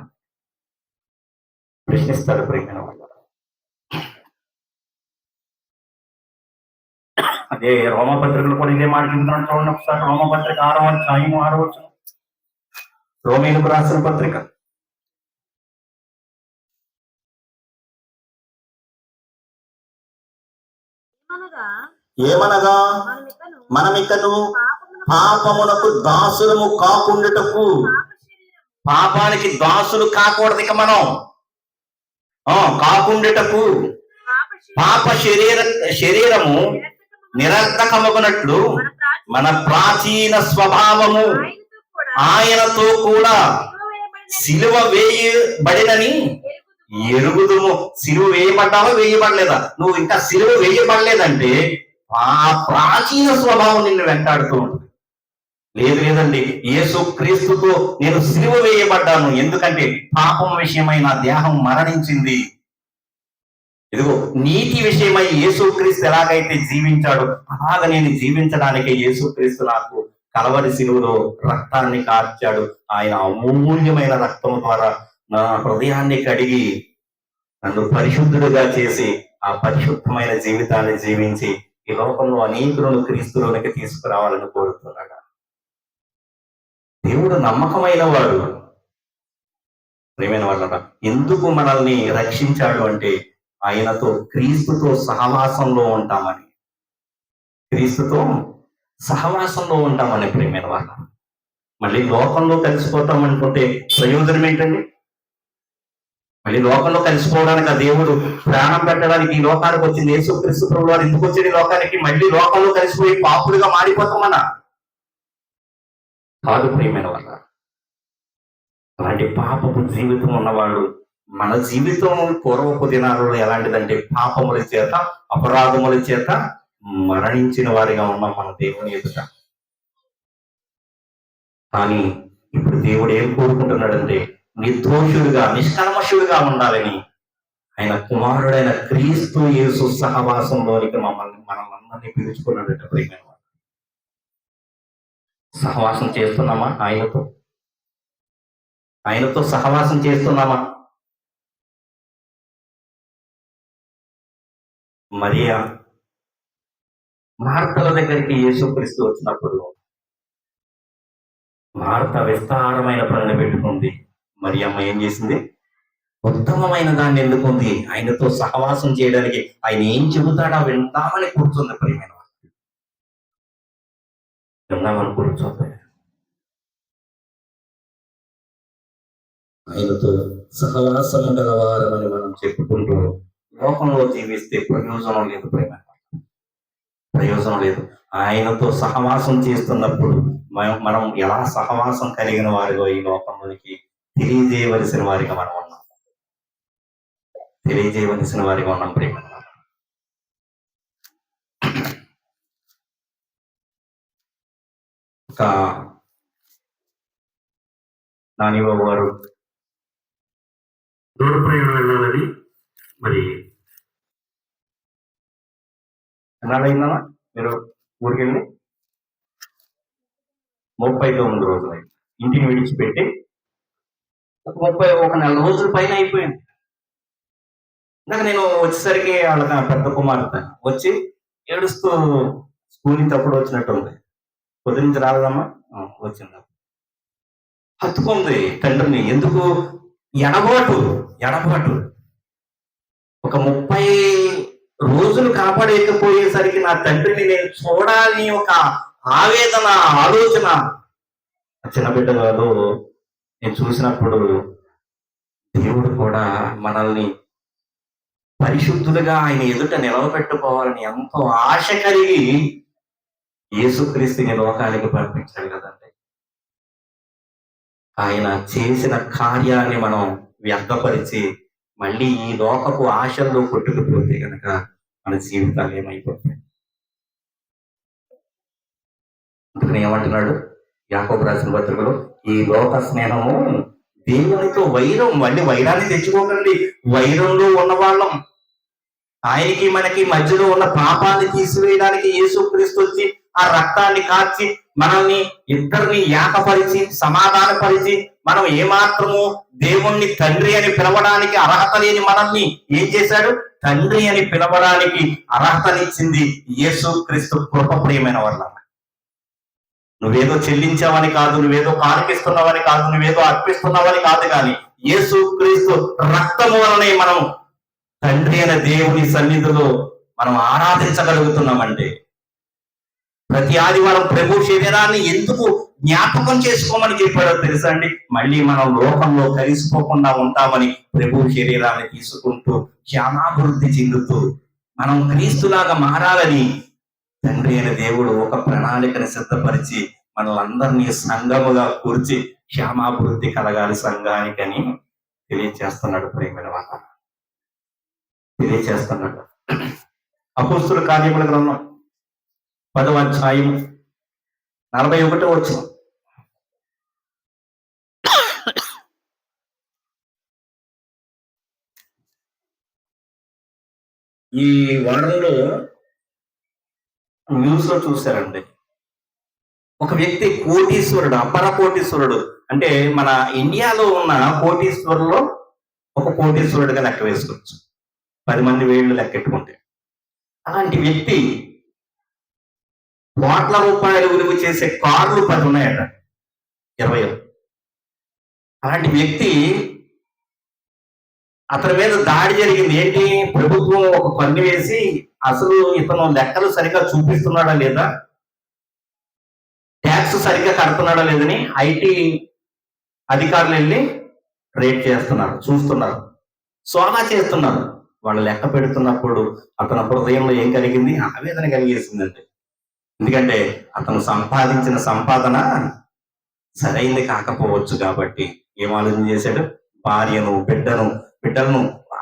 ప్రశ్నిస్తాడు ప్రియమైన వారు. అదే రోమపత్రికలు కూడా ఇదే మాట చెబుతున్నాడు. చూడండి ఒకసారి రోమపత్రిక 6వ అధ్యాయం 6వ వచనం. రోమీయులకు రాసిన పత్రిక ఏమనగా మనమికను పాపమునకు దాసులము కాకుండాటకు, పాపానికి దాసులు కాకూడదు ఇక మనం కాకుండాటకు, పాప శరీరము నిరర్థకమగునట్లు మన ప్రాచీన స్వభావము ఆయనతో కూడా సిలువ వేయబడినని ఎరుగుదుము. సిలువ వేయబడ్డావా వేయబడలేదా? నువ్వు ఇంకా సిలువ వేయబడలేదంటే ఆ ప్రాచీన స్వభావం నిన్ను వెంటాడుతూ ఉంటుంది. లేదండి, యేసు క్రీస్తుతో నేను సిలువ వేయబడ్డాను, ఎందుకంటే పాపం విషయమై నా దేహం మరణించింది. ఇదిగో నీతి విషయమై యేసుక్రీస్తు ఎలాగైతే జీవించాడో అలాగ నేను జీవించడానికి యేసుక్రీస్తు నాకు కలవరి సిలువలో రక్తాన్ని కార్చాడు. ఆయన అమూల్యమైన రక్తం ద్వారా నా హృదయాన్ని కడిగి నన్ను పరిశుద్ధుడుగా చేసి ఆ పరిశుద్ధమైన జీవితాన్ని జీవించి ఈ లోకంలో అనేకులను క్రీస్తులోనికి తీసుకురావాలని కోరుతున్నాడు. దేవుడు నమ్మకమైన వాడు. ప్రియమైన వాళ్ళ, ఎందుకు మనల్ని రక్షించాడు అంటే ఆయనతో క్రీస్తుతో సహవాసంలో ఉంటామని, క్రీస్తుతో సహవాసంలో ఉంటామని. ప్రియమైన వాళ్ళ, మళ్ళీ లోకంలో కలిసిపోతాం అనుకుంటే ప్రయోజనం ఏంటండి? మళ్ళీ లోకంలో కలిసిపోవడానికి ఆ దేవుడు ప్రాణం పెట్టడానికి ఈ లోకానికి వచ్చింది. యేసుక్రీస్తు ప్రభువు వారు ఎందుకు వచ్చేది లోకానికి? మళ్ళీ లోకంలో కలిసిపోయి పాపులుగా మారిపోతామన్నా కాదు. ప్రియమైన వాళ్ళ, అలాంటి పాపపు జీవితం ఉన్నవాళ్ళు, మన జీవితం పూర్వపు దినాలలో ఎలాంటిదంటే పాపముల చేత అపరాధముల చేత మరణించిన వారిగా ఉన్నాం మన దేవుని ఎదుట. కానీ ఇప్పుడు దేవుడు ఏం కోరుకుంటున్నాడంటే నిర్దోషుడుగా నిష్కల్మషుడుగా ఉండాలని ఆయన కుమారుడైన క్రీస్తు యేసు సహవాసంలోనికి మనల్ని పిలుచుకున్నాడట. ప్రియమైన వారు, సహవాసం చేస్తున్నామా? ఆయనతో సహవాసం చేస్తున్నామా? మరియా మార్తల దగ్గరికి యేసుక్రీస్తు వచ్చినప్పుడు మార్త విస్తారమైన పనులు పెట్టుకుంది. మరియమ్మ ఏం చేసింది? ఉత్తమమైన దాన్ని ఎన్నుకుంది. ఆయనతో సహవాసం చేయడానికి ఆయన ఏం చెబుతాడో విందామని కూర్చుంది. ప్రియమైన విందామని కూర్చోండి. ఆయనతో సహవాసం గలవారమని మనం చెప్పుకుంటూ లోకంలో జీవిస్తే ప్రయోజనం లేదు. ప్రయోజనం లేదు. ఆయనతో సహవాసం చేస్తున్నప్పుడు మనం ఎలా సహవాసం కలిగిన వారిగా ఈ లోకంలోనికి తెలియజేయవలసిన వారిగా మనం ఉన్నాం. ప్రేమ. ఇంకా నానిబాబు గారు దూర ప్రయాణం వెళ్ళాలని మరి ఎన్నాళ్ళైందా మీరు ఊరికి వెళ్ళి? 39 రోజులు అయింది. ఇంటిని విడిచిపెట్టి ఒక నెల రోజుల పైన అయిపోయింది. ఇందాక నేను వచ్చేసరికి వాళ్ళ పెద్ద కుమార్తె వచ్చి ఏడుస్తూ స్కూల్ నుంచి అప్పుడు వచ్చినట్టు ఉంది. పొద్దు నుంచి రాలేదమ్మా? వచ్చింది. హత్తుకుంది తండ్రిని. ఎందుకు? ఎడబాటు. ఒక 30 రోజులు కాపాడేకపోయేసరికి నా తండ్రిని నేను చూడాలని ఒక ఆవేదన, ఆలోచన చిన్న బిడ్డలో నేను చూసినప్పుడు దేవుడు కూడా మనల్ని పరిశుద్ధులుగా ఆయన ఎదుట నిలవబెట్టుకోవాలని ఎంతో ఆశ కలిగి యేసుక్రీస్తుని లోకానికి పంపించాడు కదండి. ఆయన చేసిన కార్యాన్ని మనం వ్యర్థపరిచి మళ్ళీ ఈ లోకపు ఆశల్లో కొట్టుకుపోతే కనుక మన జీవితాలు ఏమైపోతాయి? అందుకని ఏమంటున్నాడు యాకోబు రాసిన పత్రికలో, ఈ లోక స్నేహము దేవునితో వైరం. మళ్ళీ వైరాన్ని తెచ్చుకోకండి. వైరంలో ఉన్న వాళ్ళం. ఆయనకి మనకి మధ్యలో ఉన్న పాపాన్ని తీసివేయడానికి యేసుక్రీస్తు వచ్చి ఆ రక్తాన్ని కార్చి మనల్ని ఇద్దరిని ఏకపరిచి సమాధానపరిచి మనం ఏమాత్రము దేవుణ్ణి తండ్రి అని పిలవడానికి అర్హత లేని మనల్ని ఏం చేశాడు? తండ్రి అని పిలవడానికి అర్హతనిచ్చింది యేసుక్రీస్తు కృప. ప్రియమైన వల్ల నువ్వేదో చెల్లించావని కాదు, నువ్వేదో కానిపిస్తున్నావని కాదు, నువ్వేదో అర్పిస్తున్నావని కాదు, కానీ యేసుక్రీస్తు రక్తము వలనే మనం తండ్రి అయిన దేవుని సన్నిధిలో మనం ఆరాధించగలుగుతున్నామంటే, ప్రతి ఆదివారం ప్రభు శరీరాన్ని ఎందుకు జ్ఞాపకం చేసుకోమని చెప్పాడో తెలుసా అండి? మళ్ళీ మనం లోకంలో కలిసిపోకుండా ఉంటామని ప్రభు శరీరాన్ని తీసుకుంటూ క్షేమాభివృద్ధి చెందుతూ మనం క్రీస్తులాగా మారాలని తండ్రి అయిన దేవుడు ఒక ప్రణాళికను సిద్ధపరిచి మనల్ని సంఘముగా కూర్చి క్షేమాభివృద్ధి కలగాలి సంఘానికని తెలియచేస్తున్నాడు. ప్రేమైన వాళ్ళ తెలియచేస్తున్నాడు. అపోస్తుల కార్యముల గ్రంథం 10వ అధ్యాయం 41వ వచనం. ఈ వారంలో న్యూస్ లో చూశారండి, ఒక వ్యక్తి కోటీశ్వరుడు, అపర కోటీశ్వరుడు, అంటే మన ఇండియాలో ఉన్న కోటీశ్వరులో ఒక కోటీశ్వరుడిగా లెక్క వేసుకోవచ్చు, 10 మంది వేళ్ళు లెక్కెట్టుకుంటే. అలాంటి వ్యక్తి కోట్ల రూపాయలు విలువ చేసే కార్లు 10 ఉన్నాయట, 20. అలాంటి వ్యక్తి, అతని మీద దాడి జరిగింది. ఏంటి? ప్రభుత్వం ఒక పన్ను వేసి అసలు ఇతను లెక్కలు సరిగ్గా చూపిస్తున్నాడా లేదా, ట్యాక్స్ సరిగ్గా కడుతున్నాడా లేదని ఐటీ అధికారులు వెళ్ళి రేట్ చేస్తున్నారు, చూస్తున్నారు, సోదా చేస్తున్నారు. వాళ్ళు లెక్క పెడుతున్నప్పుడు అతని హృదయంలో ఏం కలిగింది? ఆవేదన కలిగేసిందండి. ఎందుకంటే అతను సంపాదించిన సంపాదన సరైంది కాకపోవచ్చు కాబట్టి ఏం ఆలోచన చేశాడు? భార్యను, బిడ్డలను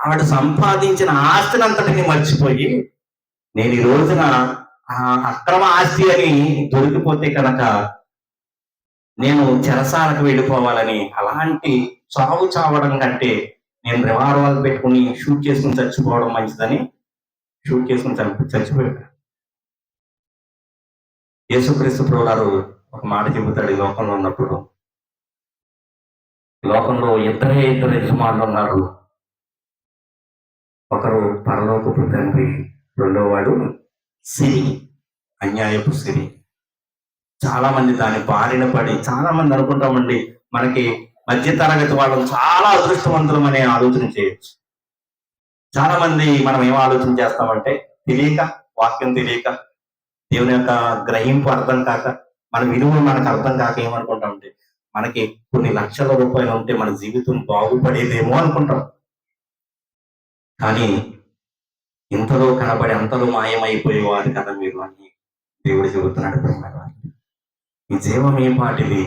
వాడు సంపాదించిన ఆస్తిని అంతటిని మర్చిపోయి, నేను ఈ రోజున ఆ అక్రమ ఆస్తి అని దొరికిపోతే కనుక నేను చెరసాలకు వెళ్ళిపోవాలని, అలాంటి చావు చావడం కంటే నేను రివాల్వర్ పెట్టుకుని షూట్ చేసుకుని చచ్చిపోవడం మంచిదని షూట్ చేసుకుని చచ్చిపోయాడు. యేసుక్రీస్తు ప్రభువారు ఒక మాట చెబుతాడు, ఈ లోకంలో ఉన్నప్పుడు, లోకంలో ఇద్దరు యజమానులు ఉన్నారు. ఒకరు పరలోకపు తండ్రి, రెండో వాడు సిరి, అన్యాయపు సిరి. చాలా మంది దాని బారిన పడి, చాలా మంది అనుకుంటామండి మనకి మధ్య తరగతి వాళ్ళం చాలా అదృష్టవంతులం అనే ఆలోచన చేయొచ్చు. చాలా మంది మనం ఏం ఆలోచన చేస్తామంటే, తెలియక, వాక్యం తెలియక, దేవుని యొక్క గ్రహింపు అర్థం కాక, మన విలువ మనకు అర్థం కాక ఏమనుకుంటామంటే, మనకి కొన్ని లక్షల రూపాయలు ఉంటే మన జీవితం బాగుపడేదేమో అనుకుంటాం. కానీ ఇంతలో కనబడి అంతలో మాయమైపోయేవారు కదా మీరు అని దేవుడు చెబుతున్నాడు. ఈ జీవం ఏం పాటిది?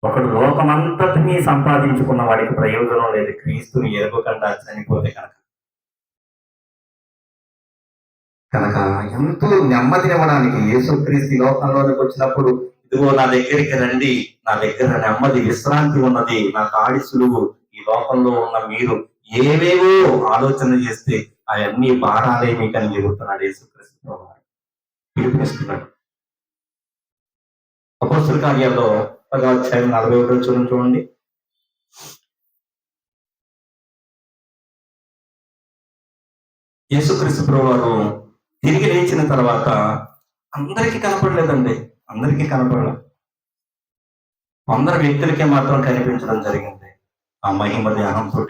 ఒకడు లోకమంతటినీ సంపాదించుకున్న వాడికి ప్రయోజనం లేదు, క్రీస్తుని ఎరగకుండా చనిపోతే కనుక ఎంతో నెమ్మదినివ్వడానికి యేసుక్రీస్తు లోకంలోనికి వచ్చినప్పుడు, ఇదిగో నా దగ్గరికి రండి, నా దగ్గర నెమ్మది విశ్రాంతి ఉన్నది, నాకు ఆడి సులువు. ఈ లోకంలో ఉన్న మీరు ఏవేవో ఆలోచన చేస్తే అవన్నీ భారాలే మీకని చెబుతున్నాడు యేసుక్రీస్తు ప్రభువారు, పిలుపునిస్తున్నాడు. అపోస్తుల కార్యాల్లో 10వ అధ్యాయం 41వ వచనం చూడండి. యేసుక్రీస్తు ప్రభువారు తిరిగి లేచిన తర్వాత అందరికీ కనపడలేదండి, అందరికీ కనపడలేదు. 100 వ్యక్తులకే మాత్రం కనిపించడం జరిగింది ఆ మహిమ ధ్యానంతో.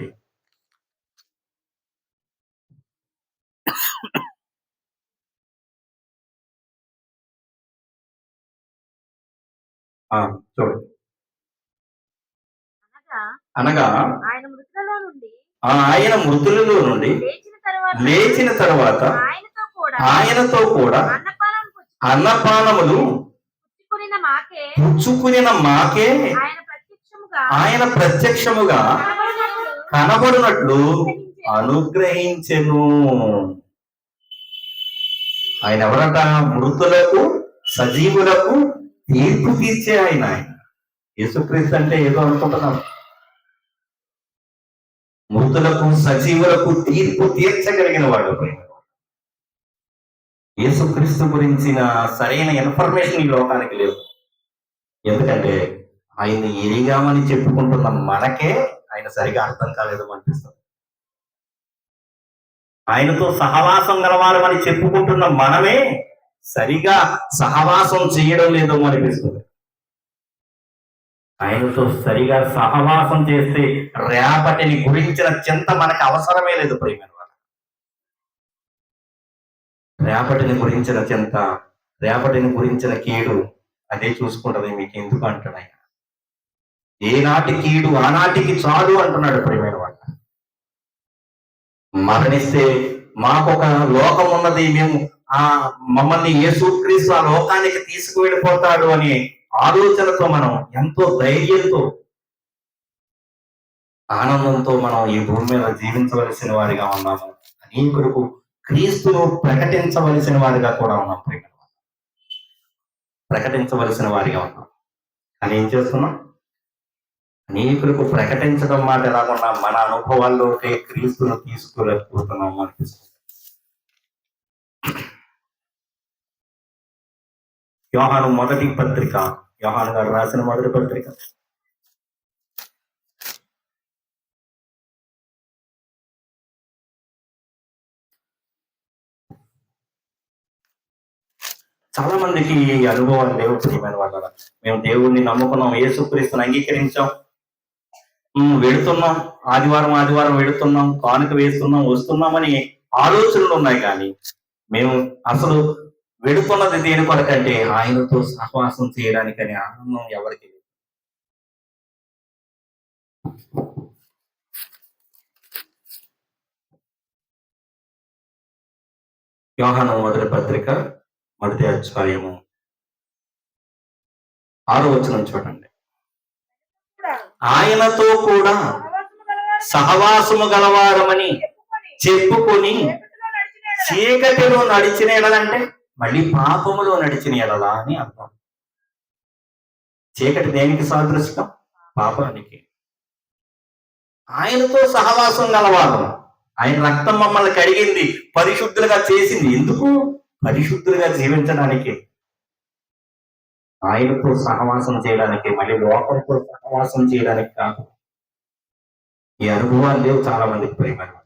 చూడండి. అనగా ఆయన మృతులలో నుండి లేచిన తర్వాత ఆయనతో కూడా అన్నపానములు పుచ్చుకునిన మాకే ఆయన ప్రత్యక్షముగా కనబడినట్లు అనుగ్రహించెను. ఆయన ఎవరంట? మృతులకు సజీవులకు తీర్పు తీర్చే ఆయన. యేసుక్రీస్తు అంటే ఏదో అనుకుంటున్నాం, మృతులకు సజీవులకు తీర్పు తీర్చగలిగిన వాడు. యేసుక్రీస్తు గురించిన సరైన ఇన్ఫర్మేషన్ ఈ లోకానికి లేదు. ఎందుకంటే ఆయన్ని ఎరిగామని చెప్పుకుంటున్న మనకే ఆయన సరిగా అర్థం కాలేదు అనిపిస్తుంది. ఆయనతో సహవాసం గలవారమని చెప్పుకుంటున్న మనమే సరిగా సహవాసం చేయడం లేదో అనిపిస్తుంది. ఆయనతో సరిగా సహవాసం చేస్తే రేపటిని గురించిన చింత మనకు అవసరమే లేదు ప్రియమైన వారు. రేపటిని గురించిన చింత, రేపటిని గురించిన కీడు అదే చూసుకుంటది, మీకు ఎందుకు అంటాడు ఆయన. ఏనాటి కీడు ఆనాటికి చాలు అంటున్నాడు ప్రియమైన వాళ్ళ. మరణిస్తే మాకొక లోకం ఉన్నది, మేము ఆ మమ్మల్ని యేసుక్రీస్తు ఆ లోకానికి తీసుకువెళ్ళిపోతాడు అనే ఆలోచనతో మనం ఎంతో ధైర్యంతో ఆనందంతో మనం ఈ భూమి మీద జీవించవలసిన వారిగా ఉన్నాము. అనేకులకు క్రీస్తును ప్రకటించవలసిన వారిగా కూడా ఉన్నాం. ప్రకటించవలసిన వారిగా ఉన్నాం. కానీ ఏం చేస్తున్నాం? అనేకులకు ప్రకటించడం మాట ఎలాగున్నా మన అనుభవాల్లోకి క్రీస్తును తీసుకోలేకపోతున్నాము అనిపిస్తుంది. యోహాను మొదటి పత్రిక, యోహాను గారు రాసిన మొదటి పత్రిక చాలా మందికి ఈ అనుభవాలు లేవు ప్రియమైన వాళ్ళ. మేము దేవుణ్ణి నమ్ముకున్నాం, యేసుక్రీస్తుని అంగీకరించాం, వెళుతున్నాం, ఆదివారం వెళుతున్నాం, కానుక వేస్తున్నాం, వస్తున్నామని ఆలోచనలు ఉన్నాయి. కానీ మేము అసలు వెళుతున్నది దేని కొరకంటే ఆయనతో సహవాసం చేయడానికని ఆనందం ఎవరికి లేదు. యోహాను మొదటి పత్రిక మొదటి అధ్యాయము 6వ వచనం చూడండి. ఆయనతో కూడా సహవాసము గలవారమని చెప్పుకొని చీకటిలో నడిచిన ఎడలంటే మళ్ళీ పాపములో నడిచిన ఎడలా అని అర్థం. చీకటి దేనికి సాదృశ్యం? పాపానికి. ఆయనతో సహవాసం గలవారు, ఆయన రక్తం మమ్మల్ని కడిగింది, పరిశుద్ధులుగా చేసింది. ఎందుకు? పరిశుద్ధులుగా జీవించడానికి, ఆయనతో సహవాసం చేయడానికి, మళ్ళీ లోకంతో సహవాసం చేయడానికి కాదు. ఈ అనుభవాలు లేవు చాలా మందికి ప్రియమైన.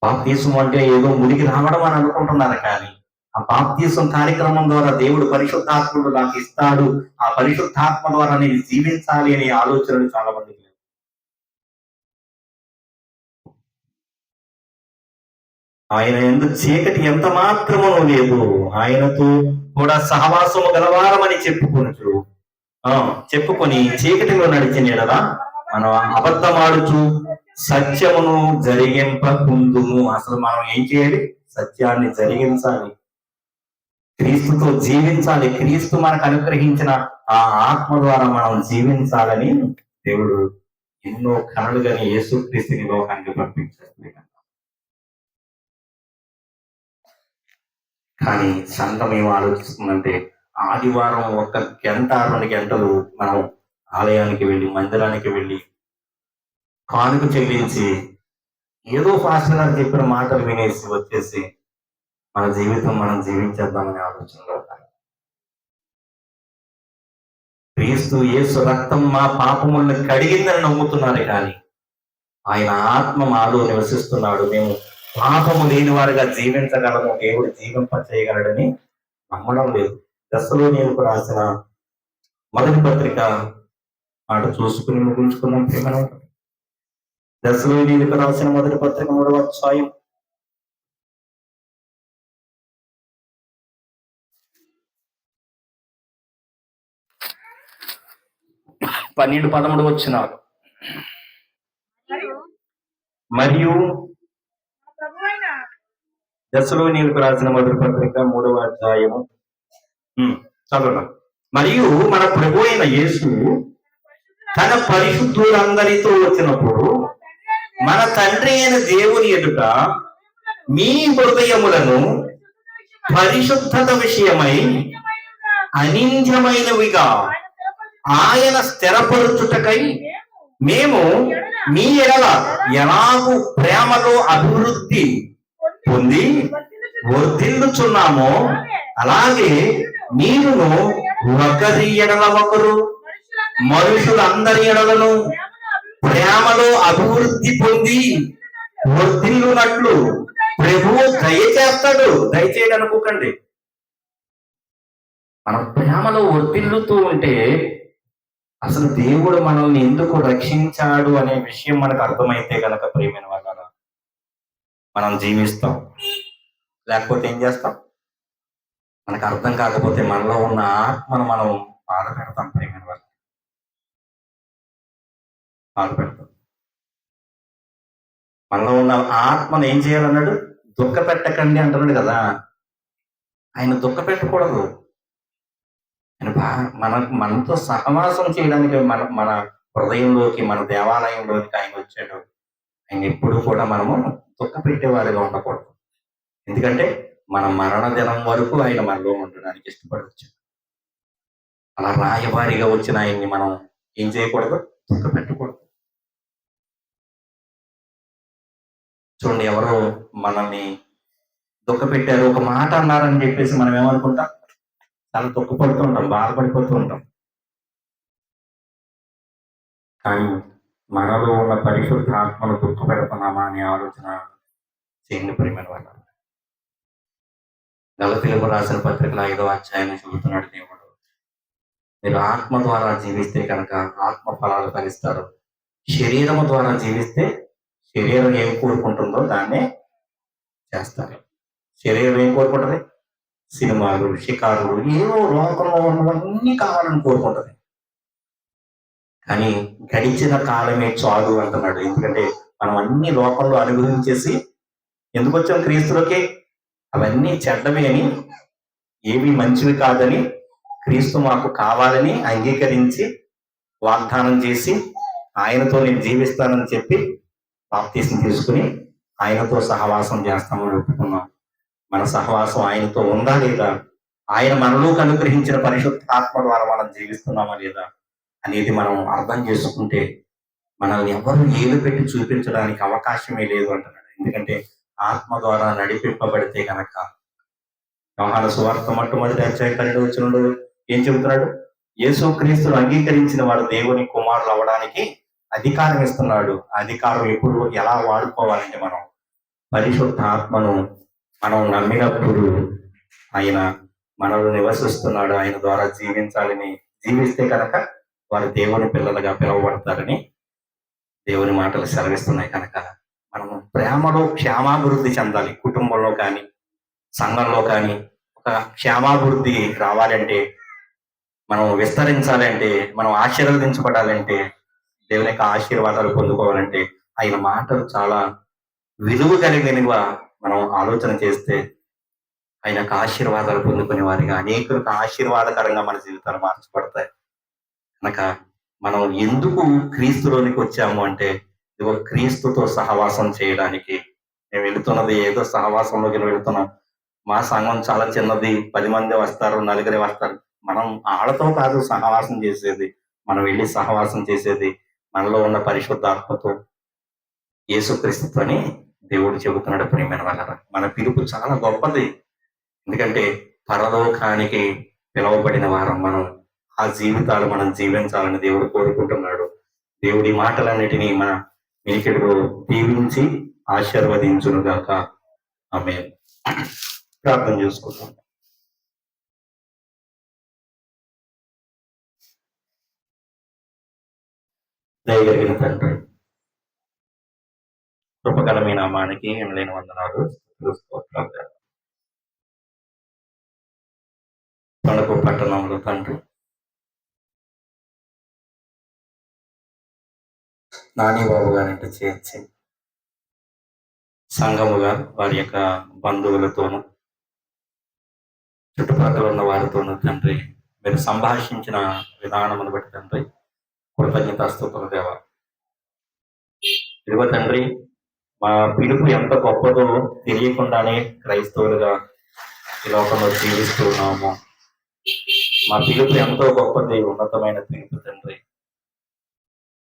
బాప్తీసం అంటే ఏదో ముడికి రావడం అని అనుకుంటున్నారు. కానీ ఆ బాప్తీసం కార్యక్రమం ద్వారా దేవుడు పరిశుద్ధాత్ముడు నాకు ఇస్తాడు, ఆ పరిశుద్ధాత్మ ద్వారా నేను జీవించాలి అనే ఆలోచనలు చాలా మందికి లేవు. ఆయన ఎందుకు చీకటి ఎంత మాత్రమూ లేదు, ఆయనతో కూడా సహవాసము గలవారమని చెప్పుకొని చీకటిలో నడిచిన ఎడలా మనం అబద్ధమాడుచు సత్యమును జరిగింపకుందుము. అసలు మనం ఏం చేయాలి? సత్యాన్ని జరిగించాలి, క్రీస్తుతో జీవించాలి. క్రీస్తు మనకు అనుగ్రహించిన ఆ ఆత్మ ద్వారా మనం జీవించాలని దేవుడు ఎన్నో కలలుగాని యేసుక్రీస్తుని లోకానికి పంపించాడు. కానీ సంఘం ఏం ఆలోచిస్తుందంటే, ఆదివారం 1 గంట 2 గంటలు మనం ఆలయానికి వెళ్ళి, మందిరానికి వెళ్ళి, కానుక చెల్లించి, ఏదో పాస్టర్ గారు చెప్పిన మాటలు వినేసి వచ్చేసి మన జీవితం మనం జీవించేద్దామనే ఆలోచనలో ఉంటారు. క్రీస్తు యేసు రక్తం మా పాపములను కడిగిందని నమ్ముతున్నారు. కానీ ఆయన ఆత్మ మాలో నివసిస్తున్నాడు, మేము పాపము లేని వారిగా జీవించగలము, దేవుడు జీవింప చేయగలడని నమ్మడం లేదు. తెస్సలోనీయులకు రాసిన మొదటి పత్రిక మాట చూసుకుని ముగించుకున్నాం ప్రేమ. తెస్సలోనీయులకు రాసిన మొదటి పత్రిక 3వ అధ్యాయం 12-13 వచనాలు. మరియు తెస్సలోనీయులకు రాసిన మొదటి పత్రిక 3వ అధ్యాయము చదువు. మరియు మన ప్రభు అయిన యేసు తన పరిశుద్ధులందరితో వచ్చినప్పుడు మన తండ్రి అయిన దేవుని ఎదుట మీ హృదయములను పరిశుద్ధత విషయమై అనింద్యమైనవిగా ఆయన స్థిరపరుచుటకై మేము మీ ఎడల ఎలాగూ ప్రేమలో అభివృద్ధి పొంది వర్ధిల్లుచున్నామో అలాగే మీరును ఒకరి ఎడల ఒకరు మనుషులందరి ఎడలను ప్రేమలో అభివృద్ధి పొంది వర్ధిల్లునట్లు ప్రభువు దయచేస్తాడు. దయచేయడం అనుకోకండి. మనం ప్రేమలో వర్ధిల్లుతూ ఉంటే అసలు దేవుడు మనల్ని ఎందుకు రక్షించాడు అనే విషయం మనకు అర్థమైతే గనక ప్రియమైన వాళ్ళ మనం జీవిస్తాం. లేకపోతే ఏం చేస్తాం? మనకు అర్థం కాకపోతే మనలో ఉన్న ఆత్మను మనం బాధ పెడతాం. ప్రేమైన వాళ్ళు బాధ పెడతాం. మనలో ఉన్న ఆత్మను ఏం చేయాలన్నాడు? దుఃఖ పెట్టకండి అంటున్నాడు కదా. ఆయన దుఃఖ పెట్టకూడదు. ఆయన మనతో సహవాసం చేయడానికి మన హృదయంలోకి, మన దేవాలయంలోకి ఆయన వచ్చాడు. ఆయన ఎప్పుడు కూడా మనము దుఃఖ పెట్టేవారిగా ఉండకూడదు. ఎందుకంటే మన మరణ దినం వరకు ఆయన మనలో ఉండడానికి ఇష్టపడి వచ్చాడు. అలా రాయబారిగా వచ్చిన ఆయన్ని మనం ఏం చేయకూడదు? దుఃఖ పెట్టకూడదు. చూడండి, ఎవరో మనల్ని దుఃఖ పెట్టారు, ఒక మాట అన్నారని చెప్పేసి మనం ఏమనుకుంటాం? చాలా దుఃఖపడుతూ ఉంటాం, బాధపడిపోతూ ఉంటాం. కానీ మనలో ఉన్న పరిశుద్ధ ఆత్మను దుఃఖ పెడుతున్నామా అనే ఆలోచన చేయండి ప్రియమైన వాళ్ళ. గలతీయులకు రాసిన పత్రికల 5వ అధ్యాయాన్ని చెబుతున్నాడు దేవుడు. మీరు ఆత్మ ద్వారా జీవిస్తే కనుక ఆత్మ ఫలాలు ఫలిస్తారు. శరీరము ద్వారా జీవిస్తే శరీరం ఏం కోరుకుంటుందో దాన్నే చేస్తారు. శరీరం ఏం కోరుకుంటుంది? సినిమాలు, షికారులు, ఏవో లోకంలో ఉన్నవన్నీ కావాలని కోరుకుంటుంది. కానీ గడిచిన కాలమే చాలు అంటున్నాడు. ఎందుకంటే మనం అన్ని లోకంలో అనుభవించేసి ఎందుకు వచ్చాం క్రీస్తులోకి? అవన్నీ చెడ్డవి అని, ఏవి మంచివి కాదని క్రీస్తు మాకు కావాలని అంగీకరించి వాగ్దానం చేసి ఆయనతో నేను జీవిస్తానని చెప్పి బాప్తీసం తీసుకుని ఆయనతో సహవాసం చేస్తామని ఒప్పుకున్నాం. మన సహవాసం ఆయనతో ఉందా లేదా? ఆయన మనలోకి అనుగ్రహించిన పరిశుద్ధ ఆత్మ ద్వారా మనం జీవిస్తున్నామా లేదా అనేది మనం అర్థం చేసుకుంటే మనల్ని ఎవరు ఏలు పెట్టి చూపించడానికి అవకాశమే లేదు అంటున్నాడు. ఎందుకంటే ఆత్మ ద్వారా నడిపింపబడితే కనుక యోహాను సువార్త మొట్టమొదటి అధ్యాయం 12వ వచనంలో ఏం చెబుతున్నాడు? యేసు క్రీస్తును అంగీకరించిన వాడు దేవుని కుమారులు అవ్వడానికి అధికారం ఇస్తున్నాడు. అధికారం ఎప్పుడు ఎలా వాడుకోవాలంటే మనం పరిశుద్ధ ఆత్మను మనం నమ్మినప్పుడు ఆయన మనలో నివసిస్తున్నాడు. ఆయన ద్వారా జీవిస్తే కనుక వారు దేవుని పిల్లలుగా పిలువబడతారని దేవుని మాటలు సెలవిస్తున్నాయి. కనుక మనము ప్రేమలో క్షేమాభివృద్ధి చెందాలి. కుటుంబంలో కానీ సంఘంలో కానీ ఒక క్షేమాభివృద్ధి రావాలంటే, మనం విస్తరించాలంటే, మనం ఆశీర్వదించబడాలంటే, దేవుని యొక్క ఆశీర్వాదాలు పొందుకోవాలంటే ఆయన మాటలు చాలా విలువ కలిగినవిగా మనం ఆలోచన చేస్తే ఆయన యొక్క ఆశీర్వాదాలు పొందుకునే వారిగా, అనేకులకు ఆశీర్వాదకరంగా మన జీవితాలు మార్చబడతాయి. కనుక మనం ఎందుకు క్రీస్తులోనికి వచ్చాము అంటే, ఇదిగో క్రీస్తుతో సహవాసం చేయడానికి. మేము వెళుతున్నది ఏదో సహవాసంలోకి వెళుతున్నాం. మా సంఘం చాలా చిన్నది, 10 మంది వస్తారు, 4 వస్తారు. మనం ఆళ్ళతో కాదు సహవాసం చేసేది. మనం వెళ్ళి సహవాసం చేసేది మనలో ఉన్న పరిశుద్ధాత్మతో, యేసుక్రీస్తుతో అని దేవుడు చెబుతున్నాడు. ప్రియమైన వాళ్ళారా, మన పిలుపు చాలా గొప్పది. ఎందుకంటే పరలోకానికి పిలువబడిన వారం మనం. ఆ జీవితాలు మనం జీవించాలని దేవుడు కోరుకుంటున్నాడు. దేవుడి మాటలన్నిటినీ మన వినికిడిలో దీవించి ఆశీర్వదించునుగాక. ఆమేన్. ప్రార్థన చేసుకుంటాం. దయగలిగిన తండ్రి, కృపగల మీ నామానికి ఎనలేని వందనాలు, స్తోత్రాలు. తణుకు పట్టణంలో తండ్రి నానిబాబు గారిని చేర్చి సంఘముగా వారి యొక్క బంధువులతోనూ చుట్టుపక్కల ఉన్న వారితోనూ తండ్రి మీరు సంభాషించిన విధానమును బట్టి తండ్రి కృతజ్ఞతాస్తుతులు దేవా. ఇదిగో తండ్రి, మా పిలుపు ఎంత గొప్పదో తెలియకుండానే క్రైస్తవులుగా ఈ లోకంలో జీవిస్తూ ఉన్నాము. మా పిలుపు ఎంతో గొప్పది, ఉన్నతమైన పిలుపు తండ్రి.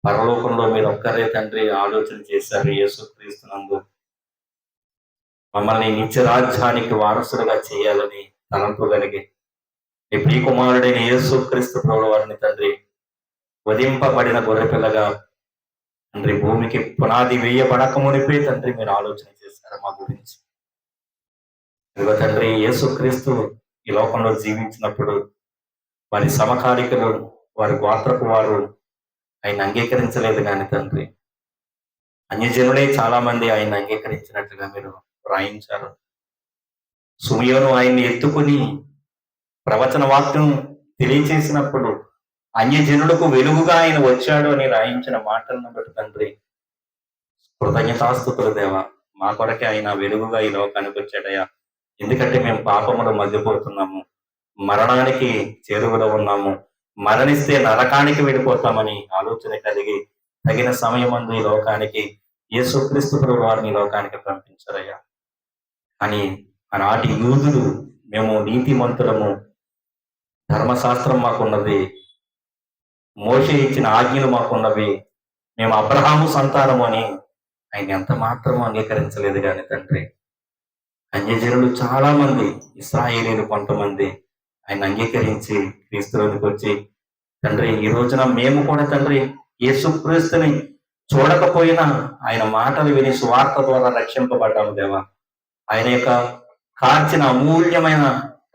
పరలోకంలో మీరు ఒక్కరే తండ్రి ఆలోచన చేశారు. యేసుక్రీస్తునందు మమ్మల్ని నిత్యరాజ్యానికి వారసులుగా చేయాలని తలంపు కలిగి మీ ప్రియకుమారుడైన యేసుక్రీస్తు ప్రభువు వారిని తండ్రి వధింపబడిన గొర్రెపిల్లగా తండ్రి భూమికి పునాది వేయబడక మునిపే తండ్రి మీరు ఆలోచన చేశారు మా గురించి. ఇదిగో తండ్రి, యేసుక్రీస్తు ఈ లోకంలో జీవించినప్పుడు వారి సమకాలికలు, వారి గోత్రపు వారు ఆయన అంగీకరించలేదు. కానీ తండ్రి అన్యజనులే చాలా మంది ఆయన అంగీకరించినట్లుగా మీరు వ్రాయించారు. సుమయోను ఆయన్ని ఎత్తుకుని ప్రవచన వాక్యం తెలియచేసినప్పుడు అన్యజనులకు వెలుగుగా ఆయన వచ్చాడు అని రాయించిన మాటలను బట్టి తండ్రి కృతజ్ఞతాస్తుతులు దేవా, మా కొరకే ఆయన వెలుగుగా ఈ లోకానికి వచ్చాడయ్యా. ఎందుకంటే మేము పాపములో మగ్గిపోతున్నాము, మరణానికి చేరువలో ఉన్నాము, మరణిస్తే నరకానికి వెళ్ళిపోతామని ఆలోచన కలిగి తగిన సమయమందు ఈ లోకానికి యేసుక్రీస్తు ప్రభువు వారిని ఈ లోకానికి పంపించారయ్యా. అని ఆనాటి యూదులు మేము నీతిమంతులము, ధర్మశాస్త్రం మాకున్నది, మోషే ఇచ్చిన ఆజ్ఞలు మాకున్నవి, మేము అబ్రహాము సంతానము అని ఆయన ఎంత మాత్రము అంగీకరించలేదు కానీ తండ్రి, అన్యజనులు చాలా మంది, ఇశ్రాయేలీలు కొంతమంది ఆయన అంగీకరించి క్రీస్తులోనికి వచ్చి తండ్రి ఈ రోజున మేము కూడా తండ్రి యేసుక్రీస్తుని చూడకపోయినా ఆయన మాటలు విని సువార్త ద్వారా రక్షింపబడ్డాము దేవా. ఆయన యొక్క కార్చిన అమూల్యమైన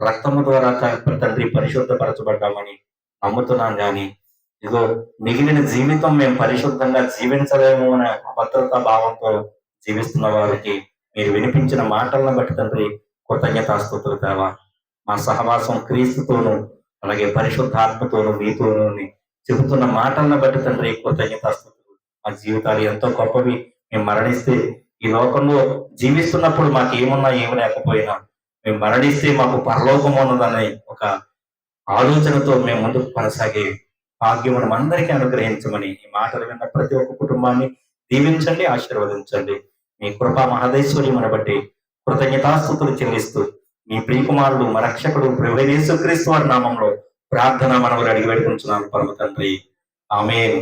రక్తము ద్వారా తండ్రి పరిశుద్ధపరచబడ్డామని నమ్ముతున్నాం కానీ ఇదిగో మిగిలిన జీవితం మేము పరిశుద్ధంగా జీవించలేము అనే అభద్రతా భావంతో జీవిస్తున్న వారికి మీరు వినిపించిన మాటలను బట్టి తండ్రి కృతజ్ఞతాస్తుతులు దేవా. మా సహవాసం క్రీస్తుతోనూ అలాగే పరిశుద్ధాత్మతోనూ మీతోనూ చెబుతున్న మాటలను బట్టి తండ్రి కృతజ్ఞతాస్తుతులు. మా జీవితాలు ఎంతో గొప్పవి. మేము మరణిస్తే ఈ లోకంలో జీవిస్తున్నప్పుడు మాకు ఏమున్నా ఏమి లేకపోయినా మేము మరణిస్తే మాకు పరలోకం ఉన్నదనే ఒక ఆలోచనతో మేము ముందుకు కొనసాగే భాగ్యమును అందరికీ అనుగ్రహించమని ఈ మాటలు విన్న ప్రతి ఒక్క కుటుంబాన్ని దీవించండి, ఆశీర్వదించండి. మీ కృపా మహదేశ్వర్యమును బట్టి కృతజ్ఞతాస్తుతులు చెల్లిస్తూ మీ ప్రియకుమారుడు మా రక్షకుడు ప్రభువైన యేసుక్రీస్తు వారి నామంలో ప్రార్థన మనవులు అడిగి పెట్టుకుంటున్నాను పరమ తండ్రి. ఆమేన్.